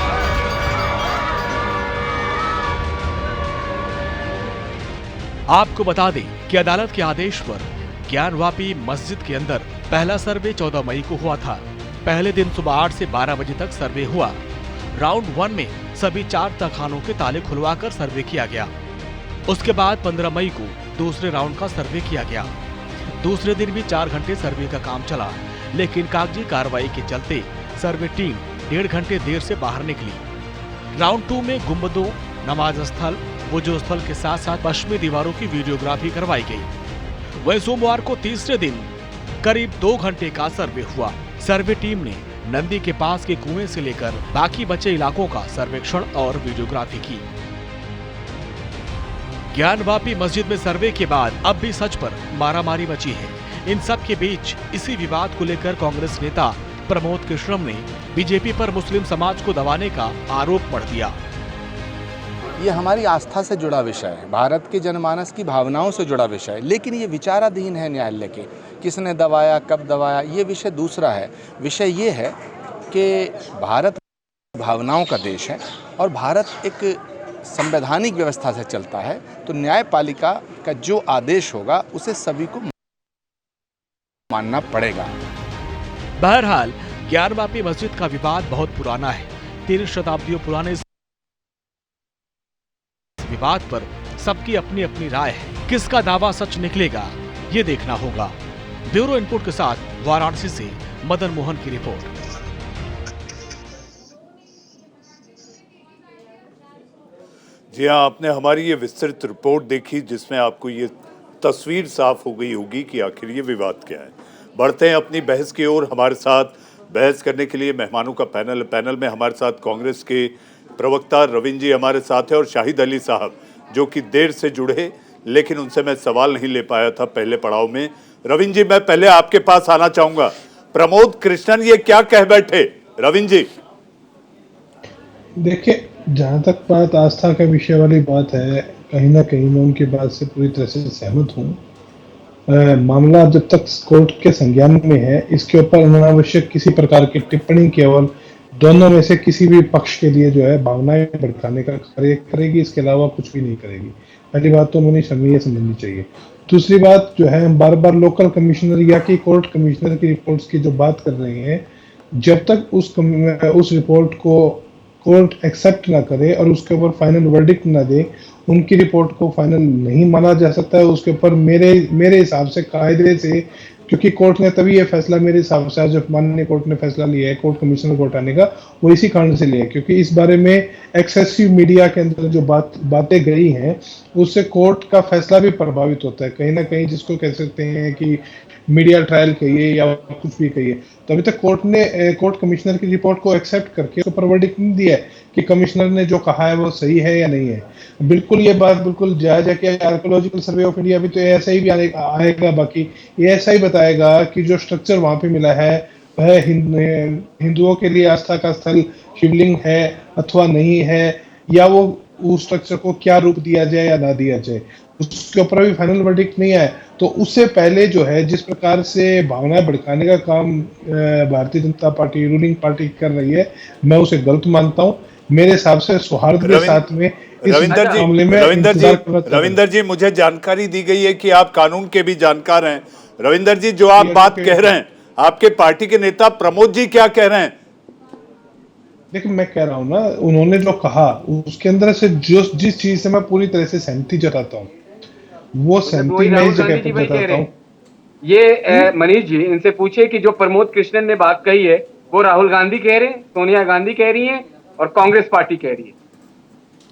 आपको बता दें कि अदालत के आदेश पर ज्ञानवापी मस्जिद के अंदर पहला सर्वे 14 मई को हुआ था। पहले दिन सुबह 8 से 12 बजे तक सर्वे हुआ। राउंड 1 में सभी 4 तहखानों के ताले खुलवाकर सर्वे किया गया। उसके बाद 15 मई को दूसरे राउंड का सर्वे किया गया। दूसरे दिन भी 4 घंटे सर्वे का काम चला, लेकिन कागजी कार्रवाई के चलते सर्वे टीम 1.5 घंटे देर से बाहर निकली। राउंड 2 में गुंबदों, नमाज स्थल, वुजू स्थल के साथ साथ पश्चिमी दीवारों की वीडियोग्राफी करवाई गई। वहीं सोमवार को तीसरे दिन करीब 2 घंटे का सर्वे हुआ। सर्वे टीम ने नंदी के पास के कुएं से लेकर बाकी बचे इलाकों का सर्वेक्षण और वीडियोग्राफी की। ज्ञानवापी मस्जिद में सर्वे के बाद अब भी सच पर मारामारी मची है। इन सब के बीच इसी विवाद को लेकर कांग्रेस नेता प्रमोद कृष्णम ने बीजेपी पर मुस्लिम समाज को दबाने का आरोप मढ़ दिया।
ये हमारी आस्था से जुड़ा विषय है, भारत के जनमानस की भावनाओं से जुड़ा विषय है, लेकिन ये विचाराधीन है न्यायालय के। किसने दबाया, कब दबाया, ये विषय दूसरा है। विषय ये है कि भारत भावनाओं का देश है और भारत एक संवैधानिक व्यवस्था से चलता है, तो न्यायपालिका का जो आदेश होगा उसे सभी को मानना पड़ेगा।
बहरहाल ज्ञानवापी मस्जिद का विवाद बहुत पुराना है। 3 शताब्दियों पुराने इस विवाद पर सबकी अपनी अपनी राय है। किसका दावा सच निकलेगा ये देखना होगा। ब्यूरो इनपुट के साथ वाराणसी से मदन मोहन की रिपोर्ट।
जी हाँ, आपने हमारी ये विस्तृत रिपोर्ट देखी जिसमें आपको ये तस्वीर साफ हो गई होगी कि आखिर ये विवाद क्या है। बढ़ते हैं अपनी बहस की ओर। हमारे साथ बहस करने के लिए मेहमानों का पैनल। पैनल में हमारे साथ कांग्रेस के प्रवक्ता रविंद्र जी हमारे साथ हैं और शाहिद अली साहब जो कि देर से जुड़े, लेकिन उनसे मैं सवाल नहीं ले पाया था पहले पड़ाव में। रविंद्र जी, मैं पहले आपके पास आना चाहूंगा। प्रमोद कृष्णन ये क्या कह बैठे? रविंद्र जी
देखिए, जहाँ तक बात आस्था का विषय वाली बात है, कहीं ना कहीं मैं उनकी बात से पूरी तरह से सहमत हूँ। मामला जब तक कोर्ट के संज्ञान में है, इसके ऊपर अनावश्यक किसी प्रकार की टिप्पणी केवल दोनों में से किसी भी पक्ष के लिए जो है भावनाएं भड़काने का करेगी, इसके अलावा कुछ भी नहीं करेगी। पहली बात तो मुझे समझनी चाहिए। दूसरी बात जो है, हम बार बार लोकल कमिश्नर या कि कोर्ट कमिश्नर की रिपोर्ट्स की जो बात कर रहे हैं, जब तक उस रिपोर्ट को कोर्ट एक्सेप्ट ना करे और उसके ऊपर फाइनल वर्डिक्ट ना दे, उनकी रिपोर्ट को फाइनल नहीं माना जा सकता है। उसके ऊपर मेरे हिसाब से कायदे से, क्योंकि कोर्ट ने तभी ये फैसला मेरे हिसाब से, जो माननीय कोर्ट ने फैसला लिया है कोर्ट कमिश्नर को हटाने का, वो इसी कारण से लिया है क्योंकि इस बारे में एक्सेसिव मीडिया के अंदर जो बातें गई हैं उससे कोर्ट का फैसला भी प्रभावित होता है। कहीं ना कहीं जिसको कह सकते हैं कि मीडिया ट्रायल कहिए या कुछ भी कहिए, तो अभी तक कोर्ट कमिश्नर की रिपोर्ट को एक्सेप्ट करके उसको वर्डिक्ट नहीं दिया है कि कमिश्नर ने जो कहा है वो सही है या नहीं है। बिल्कुल ये बात बिल्कुल जायज है कि आर्कियोलॉजिकल सर्वे ऑफ इंडिया भी तो ऐसा ही भी आएगा, बाकी ये ऐसा ही बताएगा कि जो स्ट्रक्चर वहां पे मिला है वह हिंदुओं के लिए आस्था का स्थल शिवलिंग है अथवा नहीं है, या वो उस स्ट्रक्चर को क्या रूप दिया जाए या ना दिया जाए। उसके ऊपर अभी फाइनल वर्डिक्ट नहीं आया। तो उससे पहले जो है जिस प्रकार से भावनाएं भड़काने का काम Bharatiya Janata party ruling party कर रही है, मैं उसे गलत मानता हूं। मेरे हिसाब से सौहार्द के साथ में इस मामले में
रविंदर जी, मुझे जानकारी दी गई है कि आप कानून के भी जानकार हैं। रविंदर जी, जो आप बात कह रहे हैं, आपके पार्टी के नेता प्रमोद जी क्या कह रहे हैं?
देखिए, मैं कह रहा हूं ना, उन्होंने जो कहा उसके अंदर से जिस चीज से मैं पूरी तरह से सहमति जताता हूं, वो सहमति मैं इस जगह पर जताता हूं।
ये मनीष जी, इनसे पूछिए कि जो प्रमोद कृष्णन ने बात कही है वो राहुल गांधी कह रहे हैं, सोनिया गांधी कह रही हैं और कांग्रेस पार्टी कह रही है।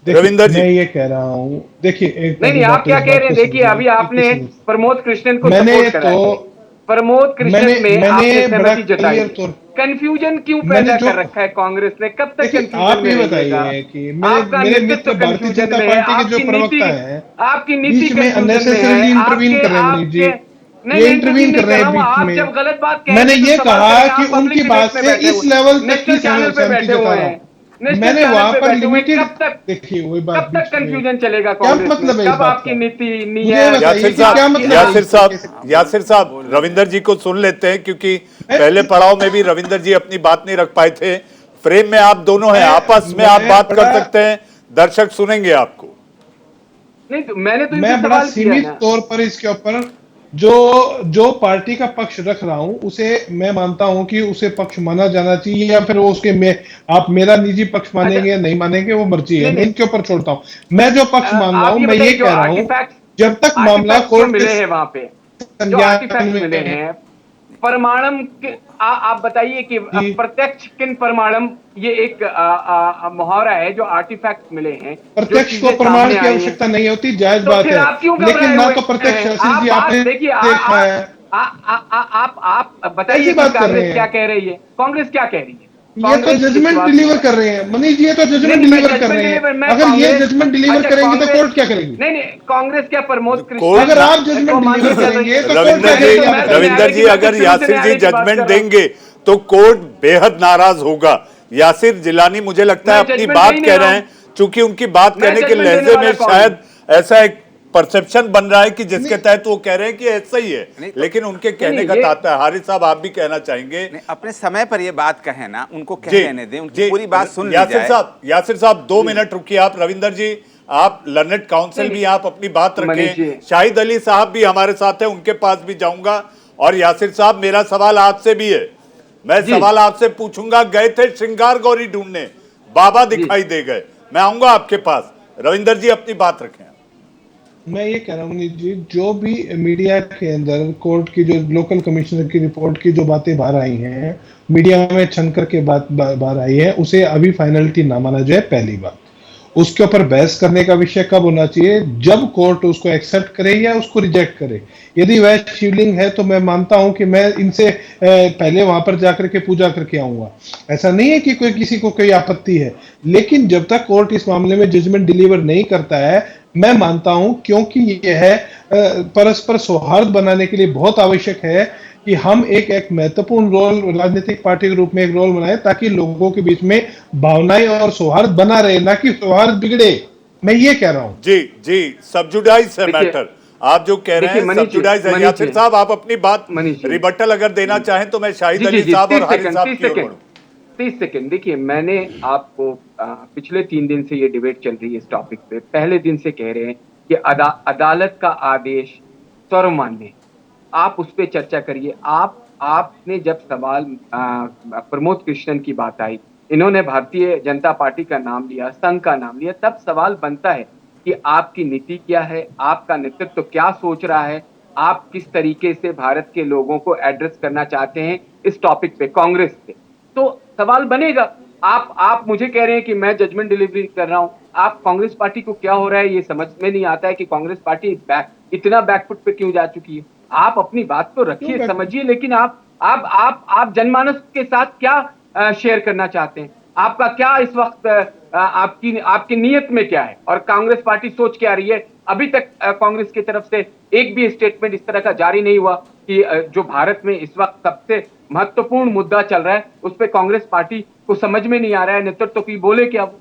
रविंदर जी, मैं ये कह रहा हूं, देखिए
नहीं, आप क्या कह रहे हैं? देखिए, अभी आपने प्रमोद कृष्णन को सपोर्ट करा है, प्रमोद कृष्णन में आपने सहमति जताई, कंफ्यूजन क्यों पैदा कर रखा है कांग्रेस ने? कब तक कंफ्यूजन
आप ये बताइए कि मेरे मित्र भारतीय जनता पार्टी के जो प्रवक्ता हैं,
आपकी नीति
में अननेसेसरीली इंटरवीन कर रहे हैं जी, ये इंटरवीन कर रहे हैं बीच में।
जब गलत बात
मैंने ये कहा कि उनकी बात से इस लेवल तक की सहमति जता रहा हूं। मैंने वहां पर लिमिटेड, देखिए वही बात,
कब तक कंफ्यूजन चलेगा
क्या मतलब है?
कब आपकी नीति
यासिर साहब, रविंदर जी को सुन लेते हैं, क्योंकि पहले पड़ाव में भी रविंदर जी अपनी बात नहीं रख पाए थे। फ्रेम में आप दोनों हैं, आपस में आप बात कर सकते हैं, दर्शक सुनेंगे आपको।
नहीं तो
मैं बड़ा सीमित तौर पर इसके ऊपर जो पार्टी का पक्ष रख रहा हूं, उसे मैं मानता हूं कि उसे पक्ष माना जाना चाहिए, या फिर वो उसके आप मेरा निजी पक्ष मानेंगे या नहीं मानेंगे वो मर्जी है, मैं इनके ऊपर छोड़ता हूं। मैं जो पक्ष मान रहा हूं, मैं ये कह रहा हूं, जब तक मामला कोर्ट
मिले हैं वहां पे जो आर्टिफैक्ट मिले हैं परमाणम के, आप बताइए कि प्रत्यक्ष किन परमाणम, ये एक मुहावरा है, जो आर्टिफैक्ट मिले हैं।
प्रत्यक्ष को प्रमाण की आवश्यकता नहीं होती, जायज बात है, लेकिन ना तो प्रत्यक्ष जी आपने देखा है।
आप बताइए कि कांग्रेस क्या कह रही है, कांग्रेस क्या कह रही है?
ये तो जजमेंट डिलीवर कर रहे हैं मनीष जी, ये तो जजमेंट डिलीवर कर रहे हैं। अगर ये जजमेंट डिलीवर करेंगे तो कोर्ट क्या करेगी?
नहीं, कांग्रेस क्या प्रमोद कृष्ण,
अगर आप जजमेंट डिलीवर करेंगे तो
रविंदर जी, अगर यासिर जी जजमेंट देंगे तो कोर्ट बेहद नाराज होगा। यासिर जिलानी मुझे लगता है अपनी बात कह रहे हैं, चूंकि उनकी बात कहने के लहजे में शायद ऐसा एक परसेप्शन बन रहा है कि जिसके तहत वो कह रहे हैं कि ऐसा ही है, लेकिन उनके कहने का तात्पर्य, हारिस साहब आप भी कहना चाहेंगे?
अपने समय पर ये बात कहें ना, उनको कहने दें, उनकी पूरी बात सुन ली जाए।
यासिर साहब 2 मिनट रुकिए आप। रविंदर जी, आप लर्नेड काउंसिल भी आप अपनी बात रखें। शाहिद अली साहब भी हमारे साथ हैं, उनके पास भी जाऊंगा। और यासिर साहब, मेरा सवाल आपसे भी है, मैं सवाल आपसे पूछूंगा। गए थे श्रृंगार गौरी ढूंढने, बाबा दिखाई दे गए, मैं आऊंगा आपके पास। रविंदर जी अपनी बात रखें।
मैं ये कह रहा हूँ जी, जो भी मीडिया के अंदर कोर्ट की जो लोकल कमिश्नर की रिपोर्ट की जो बातें बाहर आई हैं, मीडिया में छन करके बात बाहर आई है, उसे अभी फाइनलिटी ना माना जाए। पहली बात, उसके ऊपर बहस करने का विषय कब होना चाहिए? जब कोर्ट उसको एक्सेप्ट करे या उसको रिजेक्ट करे। यदि वह शिवलिंग है तो मैं मानता हूं कि मैं इनसे पहले वहां पर जाकर के पूजा करके आऊंगा। ऐसा नहीं है कि किसी को कोई आपत्ति है, लेकिन जब तक कोर्ट इस मामले में जजमेंट डिलीवर नहीं करता है, मैं मानता हूं, क्योंकि यह परस्पर सौहार्द बनाने के लिए बहुत आवश्यक है कि हम एक महत्वपूर्ण रोल राजनीतिक पार्टी के रूप में एक रोल बनाए, ताकि लोगों के बीच में भावनाएं और सौहार्द बना रहे, ना कि सौहार्द बिगड़े। मैं ये कह रहा हूं।
जी, सब्जुडाइज है मैटर। आप जो कह रहे हैं सब्जुडाइज है। यासिर साहब, आप अपनी बात रिबटल अगर देना चाहें तो मैं शाहिद अली साहब और हारिस साहब की ओर बढ़ूं।
30 सेकंड। देखिए, मैंने आपको पिछले 3 दिन से ये डिबेट चल रही है इस टॉपिक पे, पहले दिन से कह रहे हैं कि अदालत का आदेश सर्वमान्य, आप उस पर चर्चा करिए। आपने जब सवाल प्रमोद कृष्णन की बात आई, इन्होंने भारतीय जनता पार्टी का नाम लिया, संघ का नाम लिया, तब सवाल बनता है कि आपकी नीति क्या है, आपका नेतृत्व क्या सोच रहा है, आप किस तरीके से भारत के लोगों को एड्रेस करना चाहते हैं इस टॉपिक पे कांग्रेस पे। तो सवाल बनेगा। आप मुझे कह रहे हैं कि मैं जजमेंट डिलीवरी कर रहा हूं, आप कांग्रेस पार्टी को क्या हो रहा है ये समझ में नहीं आता है कि कांग्रेस पार्टी इतना बैकफुट पे क्यों जा चुकी है। आप अपनी बात तो रखिए, समझिए, लेकिन आप जनमानस के साथ क्या शेयर करना चाहते हैं? आपका क्या इस वक्त आपकी नीयत में क्या है और कांग्रेस पार्टी सोच क्या रही है? अभी तक कांग्रेस की तरफ से एक भी स्टेटमेंट इस तरह का जारी नहीं हुआ कि जो भारत में इस वक्त सबसे महत्वपूर्ण मुद्दा चल रहा है उस पर कांग्रेस पार्टी को समझ में नहीं आ रहा है नेतृत्व की बोले क्या वो?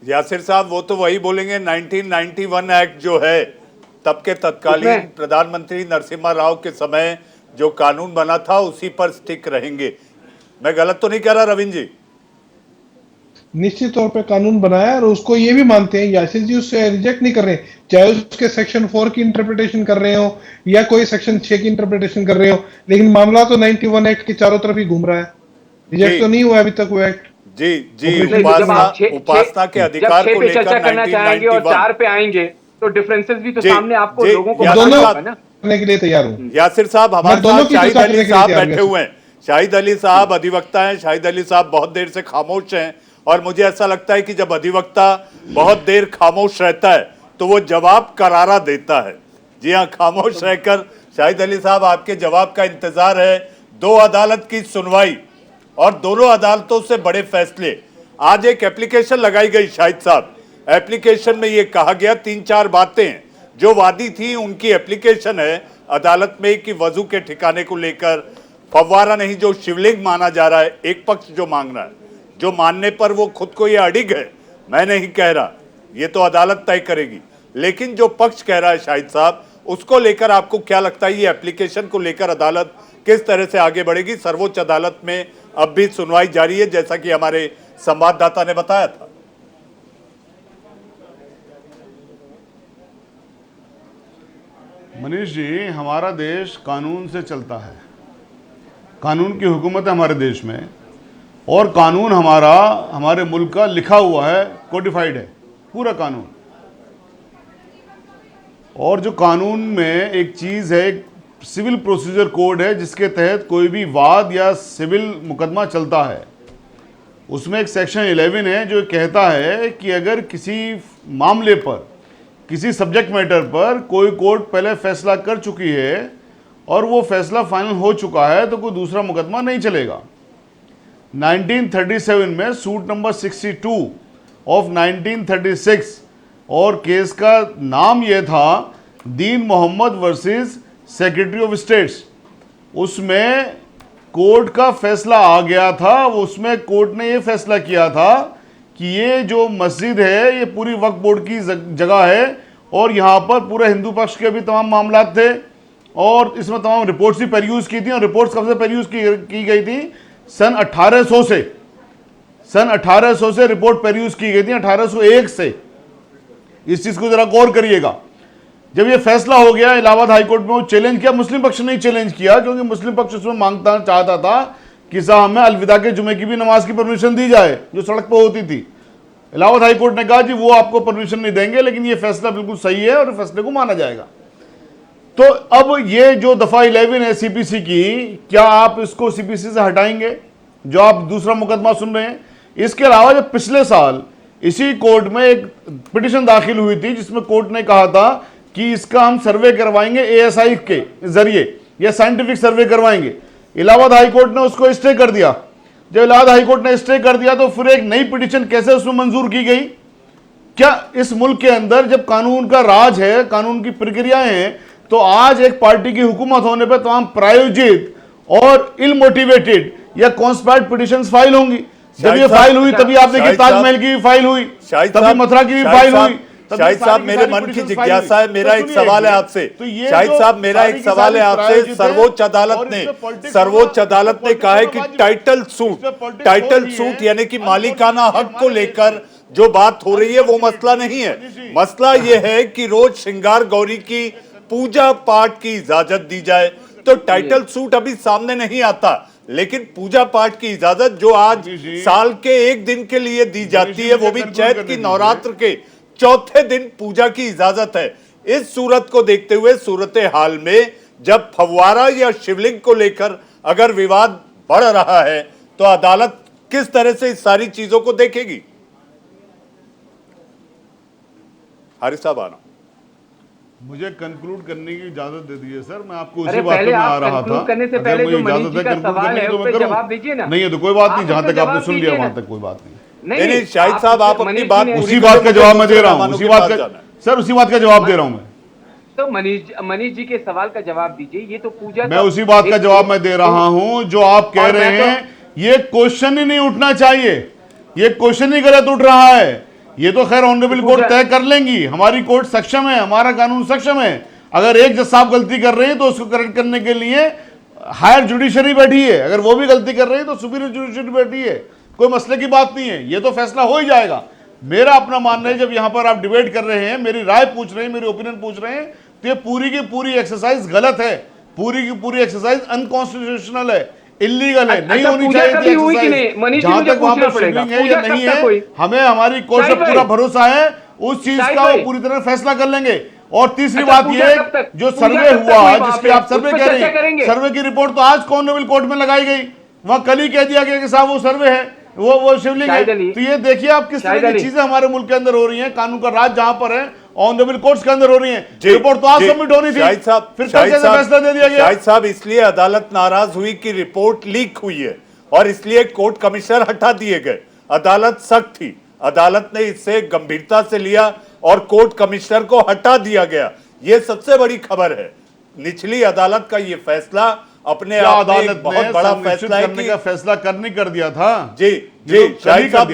यासिर साहब, वो तो वही बोलेंगे 1991 एक्ट जो है तब के तत्कालीन प्रधानमंत्री नरसिम्हा राव के समय जो कानून बना था उसी पर स्टिक रहेंगे। मैं गलत तो नहीं कह रहा रविंद्र जी?
निश्चित तौर पे कानून बनाया और उसको ये भी मानते हैं, यासिर जी उससे रिजेक्ट नहीं कर रहे, चाहे उसके सेक्शन 4 की इंटरप्रिटेशन कर रहे हो या कोई सेक्शन 6 की इंटरप्रिटेशन कर रहे हो, लेकिन मामला तो 91 एक्ट के चारों तरफ ही घूम रहा है, रिजेक्ट तो नहीं हुआ अभी तक वो एक्ट।
जी उपासना के अधिकार को लेकर
चर्चा करना चाहेंगे और 4 पे आएंगे तो डिफरेंसेस भी तो सामने आपको लोगों को
दोनों करने के लिए तैयार हूँ।
यासिर साहब हमारे साथ शाहिद अली साहब बैठे हुए हैं। शाहिद अली साहब अधिवक्ता हैं। शाहिद अली साहब बहुत देर से खामोश हैं और मुझे ऐसा लगता है कि जब अधिवक्ता बहुत देर खामोश रहता है तो वो जवाब करारा देता है। जी हाँ, खामोश रहकर शाहिद अली साहब आपके जवाब का इंतजार है। 2 अदालत की सुनवाई और दोनों अदालतों से बड़े फैसले। आज एक एप्लीकेशन लगाई गई शाहिद साहब, एप्लीकेशन में ये कहा गया 3-4 बातें जो वादी थी उनकी एप्लीकेशन है अदालत में कि वजू के ठिकाने को लेकर फव्वारा नहीं जो शिवलिंग माना जा रहा है, एक पक्ष जो मांग रहा है, जो मानने पर वो खुद को ये अडिग है, मैं नहीं कह रहा, ये तो अदालत तय करेगी, लेकिन जो पक्ष कह रहा है शाहिद साहब उसको लेकर आपको क्या लगता है ये एप्लीकेशन को लेकर अदालत किस तरह से आगे बढ़ेगी? सर्वोच्च अदालत में अब भी सुनवाई जारी है जैसा कि हमारे संवाददाता ने बताया था।
मनीष जी, हमारा देश कानून से चलता है, कानून की हुकूमत है हमारे देश में और कानून हमारे मुल्क का लिखा हुआ है, कोडिफाइड है पूरा कानून। और जो कानून में एक चीज़ है, एक सिविल प्रोसीजर कोड है जिसके तहत कोई भी वाद या सिविल मुकदमा चलता है। उसमें एक सेक्शन 11 है जो कहता है कि अगर किसी मामले पर, किसी सब्जेक्ट मैटर पर कोई कोर्ट पहले फैसला कर चुकी है और वो फैसला फाइनल हो चुका है तो कोई दूसरा मुकदमा नहीं चलेगा। 1937 में सूट नंबर 62 ऑफ 1936 और केस का नाम ये था Deen Mohammad versus secretary of states. उसमें कोर्ट का फैसला आ गया था, उसमें कोर्ट ने ये फैसला किया था कि ये जो मस्जिद है ये पूरी वक्फ बोर्ड की जगह है और यहाँ पर पूरे हिंदू पक्ष के भी तमाम मामला थे और इसमें तमाम रिपोर्ट्स भी पेरयूज़ की थी और रिपोर्ट्स कब से पेरयूज़ की गई थी? सन 1800 से, सन 1800 से रिपोर्ट पेरयूज़ की गई थी, 1801 से। इस चीज़ को ज़रा गौर करिएगा। जब ये फैसला हो गया इलाहाबाद हाईकोर्ट में, वो चैलेंज किया, मुस्लिम पक्ष ने चैलेंज किया क्योंकि मुस्लिम पक्ष उसमें मांगता चाहता था कि साहब हमें अलविदा के जुमे की भी नमाज की परमिशन दी जाए जो सड़क पर होती थी। इलाहाबाद हाईकोर्ट ने कहा जी वो आपको परमिशन नहीं देंगे, लेकिन ये फैसला बिल्कुल सही है और फैसले को माना जाएगा। तो अब ये जो दफ़ा 11 है सीपीसी की, क्या आप इसको सीपीसी से हटाएंगे जो आप दूसरा मुकदमा सुन रहे हैं? इसके अलावा जब पिछले साल इसी कोर्ट में एक पिटिशन दाखिल हुई थी जिसमें कोर्ट ने कहा था कि इसका हम सर्वे करवाएंगे एएसआई के जरिए या साइंटिफिक सर्वे करवाएंगे, इलाहाबाद हाईकोर्ट ने उसको स्टे कर दिया। जब इलाहाबाद हाईकोर्ट ने स्टे कर दिया तो फिर एक नई पिटीशन कैसे उसमें मंजूर की गई? क्या इस मुल्क के अंदर जब कानून का राज है, कानून की प्रक्रियाएं हैं, तो आज एक पार्टी की हुकूमत होने पर तमाम प्रायोजित और इल मोटिवेटेड या कॉन्स्पायर्ड पिटीशंस फाइल होंगी? जब ये फाइल हुई तभी आप देखिए ताजमहल की भी फाइल हुई, तभी मथुरा की भी फाइल हुई।
शाहिद साहब मेरे मन की जिज्ञासा है, मेरा एक सवाल है आपसे। शाहिद साहब मेरा एक सवाल है आपसे। सर्वोच्च अदालत ने कहा है कि टाइटल सूट यानी कि मालिकाना हक को लेकर जो बात हो रही है वो मसला नहीं है। मसला ये है कि रोज श्रृंगार गौरी की पूजा पाठ की इजाजत दी जाए। तो टाइटल सूट अभी सामने नहीं आता, लेकिन पूजा पाठ की इजाजत जो आज साल के एक दिन के लिए दी जाती है, वो भी चैत की नवरात्र के चौथे दिन पूजा की इजाजत है। इस सूरत को देखते हुए, सूरत हाल में जब फव्वारा या शिवलिंग को लेकर अगर विवाद बढ़ रहा है तो अदालत किस तरह से इस सारी चीजों को देखेगी? हारिस साहब आना,
मुझे कंक्लूड करने की इजाजत दे दीजिए सर, मैं आपको उसी बात पे आ रहा था।
करने से पहले जो मनीष जी का सवाल है उस पे जवाब दीजिए ना।
नहीं है तो कोई बात नहीं, जहां तक आपने सुन लिया वहां तक कोई बात नहीं।
नहीं शाहिद साहब आप अपनी बात,
उसी बात का जवाब मैं दे रहा हूं, उसी बात का सर, उसी बात का जवाब दे रहा हूं मैं।
तो मनीष जी के सवाल का जवाब दीजिए। ये तो पूजा,
मैं उसी बात का जवाब मैं दे रहा हूं जो आप कह रहे हैं। ये क्वेश्चन ही नहीं उठना चाहिए, ये क्वेश्चन ही गलत उठ रहा है। ये तो खैर ऑनरेबल कोर्ट तय कर लेंगी, हमारी कोर्ट सक्षम है, हमारा कानून सक्षम है। अगर एक जज साहब गलती कर रहे हैं तो उसको करेक्ट करने के लिए हायर जुडिशरी बैठी है, अगर वो भी गलती कर रहे हैं तो सुपीरियर जुडिशरी बैठी है, कोई मसले की बात नहीं है, ये तो फैसला हो ही जाएगा। मेरा अपना मानना है, जब यहाँ पर आप डिबेट कर रहे हैं, मेरी राय पूछ रहे हैं, मेरी ओपिनियन पूछ रहे हैं, तो ये पूरी की पूरी एक्सरसाइज गलत है, पूरी की पूरी एक्सरसाइज अनकॉन्स्टिट्यूशनल है, इलीगल है, नहीं होनी चाहिए थी एक्सरसाइज। जहां तक वहां पर शिवलिंग है या नहीं है, हमें हमारी कोर्ट पर पूरा भरोसा है, उस चीज का वो पूरी तरह फैसला कर लेंगे। और तीसरी बात ये, जो सर्वे हुआ जिसकी आप सर्वे कह रहे हैं, सर्वे की रिपोर्ट तो आज ऑनरेबल कोर्ट में लगाई गई, वहां कल ही कह दिया गया कि साहब वो सर्वे है, वो शिवलिंग है। तो ये देखिए आप किस तरह की चीजें हमारे मुल्क के अंदर हो रही हैं, कानून का राज जहां पर है ऑनरेबल कोर्ट्स के अंदर हो रही है। रिपोर्ट तो आज सबमिट होनी थी, फिर कल कैसे फैसला दे दिया गया?
शाहिद साहब, इसलिए अदालत नाराज हुई कि रिपोर्ट लीक हुई है और इसलिए कोर्ट कमिश्नर हटा दिए गए। अदालत सख्त थी, अदालत ने इसे गंभीरता से लिया और कोर्ट कमिश्नर को हटा दिया गया। ये सबसे बड़ी खबर है। निचली अदालत का ये फैसला अपने आप में एक बहुत बड़ा फैसला है कि
फैसला करने कर दिया था।
जी जी, शाहिद साहब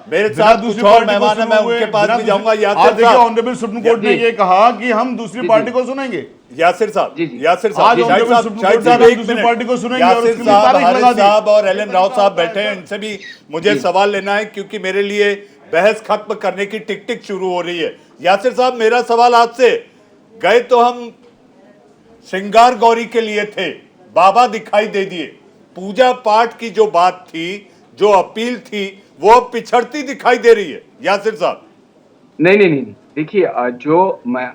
मेरे साथ दूसरी और मेहमान है, मैं उनके पास भी जाऊंगा। यासिर साहब,
ऑनरेबल सुप्रीम कोर्ट ने ये कहा कि हम दूसरी पार्टी को सुनेंगे।
यासिर साहब, यासिर
साहब,
शाहिद साहब एक दूसरी पार्टी को सुनेंगे। यासिर साहब, हारिस साहब और एलन राव साहब बैठे हैं, इनसे भी मुझे सवाल लेना है क्योंकि मेरे लिए बहस खत्म करने की टिक टिक शुरू हो रही है। यासिर साहब, मेरा सवाल आपसे, गए तो हम श्रृंगार गौरी के लिए थे, बाबा दिखाई दे दिए, पूजा पाठ की जो बात थी, जो अपील थी, वो अब पिछड़ती दिखाई दे रही है। यासिर साहब,
नहीं, देखिए, जो मैं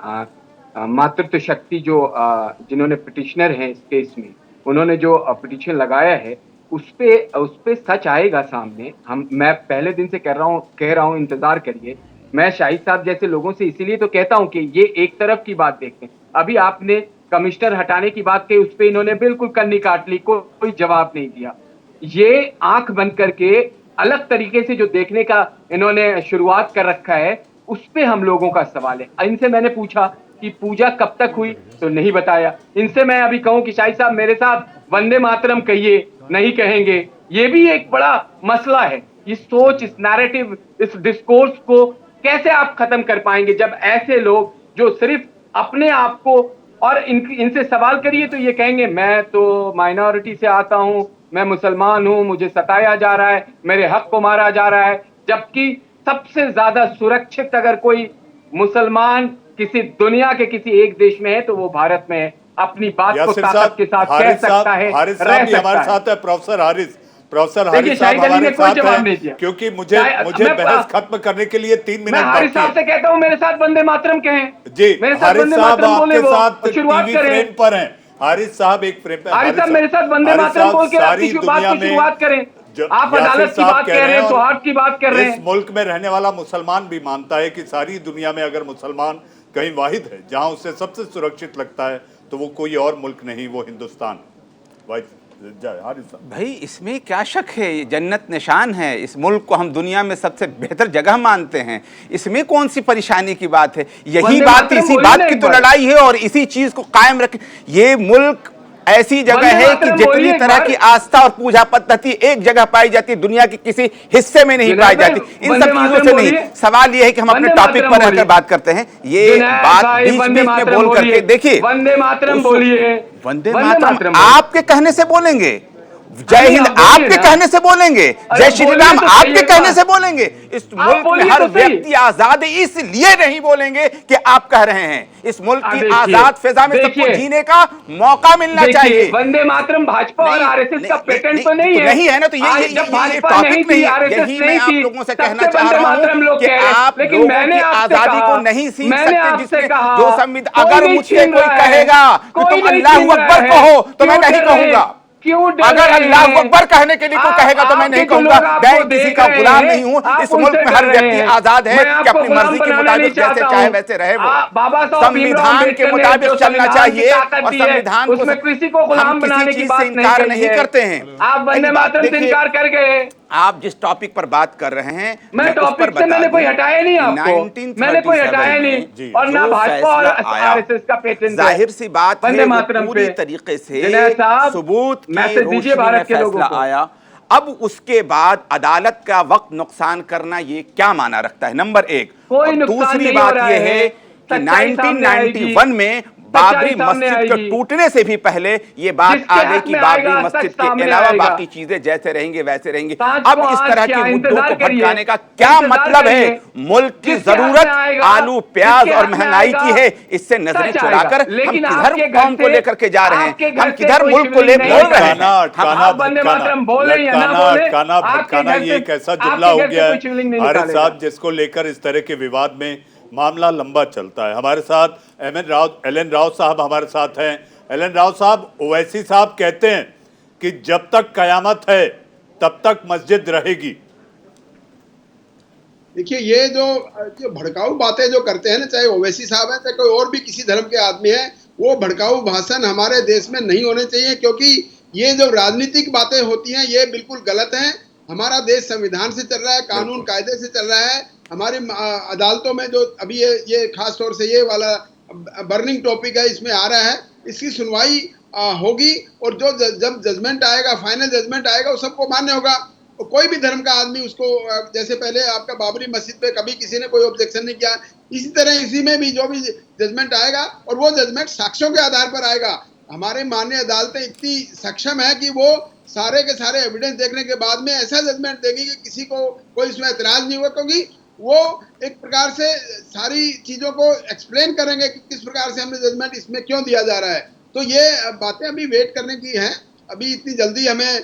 मातृत्व शक्ति जो जिन्होंने पिटिशनर हैं इस केस में, उन्होंने जो पिटिशन लगाया है उस पे सच आएगा सामने। मैं पहले दिन से कह रहा हूँ इंतजार करिए। मैं शाहिद साहब जैसे लोगों से इसीलिए तो कहता हूं कि ये एक तरफ की बात देखते हैं। अभी आपने कमिश्नर हटाने की बात कही, उस पर इन्होंने बिल्कुल कन्नी काट ली, कोई जवाब नहीं दिया। ये आंख बंद करके अलग तरीके से जो देखने का इन्होंने शुरुआत कर रखा है, उस पे हम लोगों का सवाल है। इनसे मैंने पूछा कि पूजा कब तक हुई, तो नहीं बताया। इनसे मैं अभी कहूं कि शाहिद साहब मेरे साथ वंदे मातरम कहिए, नहीं कहेंगे। ये भी एक बड़ा मसला है। इस सोच, इस नैरेटिव, इस डिस्कोर्स को कैसे आप खत्म कर पाएंगे जब ऐसे लोग जो सिर्फ अपने आप को, और इनसे सवाल करिए तो ये कहेंगे मैं तो माइनॉरिटी से आता हूं, मैं मुसलमान हूं, मुझे सताया जा रहा है, मेरे हक को मारा जा रहा है। जबकि सबसे ज्यादा सुरक्षित अगर कोई मुसलमान किसी दुनिया के किसी एक देश में है तो वो भारत में है। अपनी बात को ताकत के साथ कह सकता है,
हारिस साहब भी हमारे साथ है, प्रोफेसर हारिस साहब हमारे साथ हैं, क्योंकि मुझे बहस खत्म करने के लिए 3 मिनट
हारिस साहब से कहता हूं मेरे साथ वंदे मातरम कहें।
जी, हारिस साहब आपके साथ टीवी फ्रेम पर हैं। हारिस साहब एक फ्रेम पर,
हारिस साहब मेरे साथ वंदे मातरम बोल के अपनी बात की शुरुआत करें। आप अदालत की बात कह रहे हैं, सौहार्द की बात कर रहे हैं।
इस मुल्क में रहने वाला मुसलमान भी मानता है कि सारी दुनिया में अगर मुसलमान कहीं वाहिद है जहां उसे सबसे सुरक्षित लगता है तो वो कोई और मुल्क नहीं, वो हिंदुस्तान।
भाई इसमें क्या शक है, ये जन्नत निशान है, इस मुल्क को हम दुनिया में सबसे बेहतर जगह मानते हैं, इसमें कौन सी परेशानी की बात है? यही बात, इसी बात की तो लड़ाई है और इसी चीज को कायम रखें। ये मुल्क ऐसी जगह है कि जितनी तरह की आस्था और पूजा पद्धति एक जगह पाई जाती है, दुनिया के किसी हिस्से में नहीं पाई जाती। इन सब चीजों से नहीं, सवाल ये है कि हम अपने टॉपिक पर रहकर बात करते हैं। ये बात बीच बीच में बोल करके देखिए,
वंदे मातरम बोलिए,
वंदे मातरम आपके कहने से बोलेंगे, जय हिंद आपके कहने से बोलेंगे, जय श्री राम आपके कहने से बोलेंगे। इस मुल्क में हर व्यक्ति आजाद है, इसलिए नहीं बोलेंगे कि आप कह रहे हैं। इस मुल्क की आजाद फिजा में सबको जीने का मौका मिलना चाहिए।
वंदे मातरम भाजपा और आरएसएस का पेटेंट तो नहीं है,
नहीं है ना, तो ये टॉपिक नहीं है। यही मैं आप लोगों से कहना चाह रहा हूं कि आप लोगों की आजादी को नहीं सीख सकते, जिसमें जो संविधान, अगर मुझसे कोई कहेगा कि तुम अल्लाह अकबर कहो तो मैं नहीं कहूंगा। अगर अल्लाह अकबर कहने के लिए कोई कहेगा तो मैं नहीं कहूंगा। मैं किसी का गुलाम नहीं हूँ। इस मुल्क में हर व्यक्ति आजाद है कि अपनी मर्जी के मुताबिक जैसे चाहे वैसे रहे। वो संविधान के मुताबिक चलना चाहिए और संविधान को हम किसी चीज से इनकार नहीं करते हैं।
आप वंदे मातरम से इनकार कर गए।
आप जिस टॉपिक पर बात कर रहे हैं,
मैं टॉपिक से मैंने कोई हटाया नहीं, आपको मैंने कोई हटाया नहीं, और ना भाजपा और आरएसएस का पेटेंट।
जाहिर सी बात है, पूरी तरीके से सबूत मैसेज दीजिए भारत के लोगों को आया। अब उसके बाद अदालत का वक्त नुकसान करना ये क्या माना रखता है, नंबर एक।
कोई
और
नुकसान
दूसरी
नहीं
बात
हो रहा
यह है कि
सच्चाई सामने आएगी।
1991 में बाबरी मस्जिद के टूटने से भी पहले ये बात आ गई कि बाबरी मस्जिद के अलावा बाकी चीजें जैसे रहेंगे वैसे रहेंगे। अब इस तरह के मुद्दों को भटकाने का क्या मतलब है? मुल्क की जरूरत आलू प्याज और महंगाई की है, इससे नजरें चुराकर हम किधर कौम को लेकर के जा रहे हैं, हम किधर मुल्क को ले बोल रहे हैं।
भटकाना ये एक ऐसा जुमला हो गया है हारिस साहब जिसको लेकर इस तरह के विवाद में मामला लंबा चलता है। हमारे साथ एल एन राव साहब हमारे साथ हैं। एल एन राव साहब, ओवैसी साहब कहते हैं कि जब तक कयामत है तब तक मस्जिद रहेगी।
देखिए, ये जो भड़काऊ बातें जो करते हैं ना, चाहे ओवैसी साहब हैं चाहे कोई और भी किसी धर्म के आदमी है, वो भड़काऊ भाषण हमारे देश में नहीं होने चाहिए, क्योंकि ये जो राजनीतिक बातें होती हैं ये बिल्कुल गलत हैं। हमारा देश संविधान से चल रहा है, कानून कायदे से चल रहा है। हमारी अदालतों में जो अभी ये खास तौर से ये वाला बर्निंग टॉपिक है, इसमें आ रहा है, इसकी सुनवाई होगी और जो जब जजमेंट आएगा, फाइनल जजमेंट आएगा, वो सबको मान्य होगा। और कोई भी धर्म का आदमी उसको, जैसे पहले आपका बाबरी मस्जिद पे कभी किसी ने कोई ऑब्जेक्शन नहीं किया, इसी तरह इसी में भी जो भी जजमेंट आएगा, और वो जजमेंट साक्ष्यों के आधार पर आएगा। हमारे माननीय अदालतें इतनी सक्षम है कि वो सारे के सारे एविडेंस देखने के बाद में ऐसा जजमेंट देगी कि किसी को कोई इसमें एतराज नहीं होगा, क्योंकि वो एक प्रकार से सारी चीजों को एक्सप्लेन करेंगे कि किस प्रकार से हमने जजमेंट इसमें क्यों दिया जा रहा है। तो ये बातें अभी वेट करने की हैं। अभी इतनी जल्दी हमें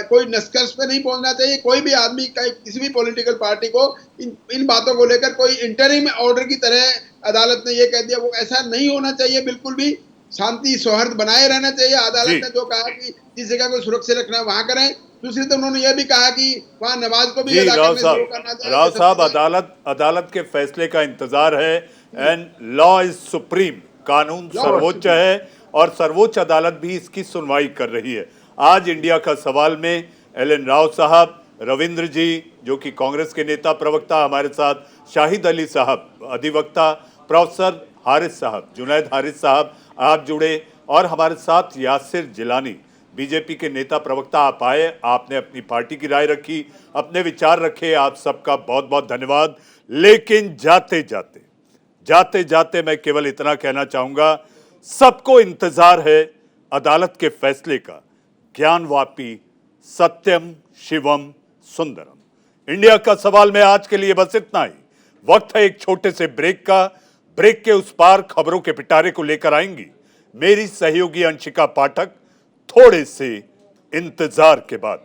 कोई निष्कर्ष पे नहीं पहुंचना चाहिए। कोई भी आदमी किसी भी पॉलिटिकल पार्टी को इन बातों को लेकर कोई इंटरिम ऑर्डर की तरह अदालत ने ये कह दिया, वो ऐसा नहीं होना चाहिए। बिल्कुल भी शांति सौहार्द बनाए रहना चाहिए। अदालत ने जो कहा कि जिस जगह को सुरक्षित रखना वहां करें। दूसरी तो उन्होंने ये भी कहा कि वहां नमाज को भी अदा करने से रोकना चाहिए।
राव साहब, अदालत के फैसले का इंतजार है एंड लॉ इज सुप्रीम। कानून सर्वोच्च है और सर्वोच्च अदालत भी इसकी सुनवाई कर रही है। आज इंडिया का सवाल में एल एन राव साहब, रविंद्र जी जो कि कांग्रेस के नेता प्रवक्ता, हमारे साथ शाहिद अली साहब अधिवक्ता, प्रोफेसर हारिस साहब, जुनैद हारिस साहब आप जुड़े, और हमारे साथ यासिर जिलानी बीजेपी के नेता प्रवक्ता आप आए, आपने अपनी पार्टी की राय रखी, अपने विचार रखे। आप सबका बहुत बहुत धन्यवाद। लेकिन जाते जाते मैं केवल इतना कहना चाहूंगा, सबको इंतजार है अदालत के फैसले का। ज्ञानवापी सत्यम शिवम सुंदरम। इंडिया का सवाल में आज के लिए बस इतना ही। वक्त है एक छोटे से ब्रेक का। ब्रेक के उस पार खबरों के पिटारे को लेकर आएंगी मेरी सहयोगी अंशिका पाठक थोड़े से इंतजार के बाद।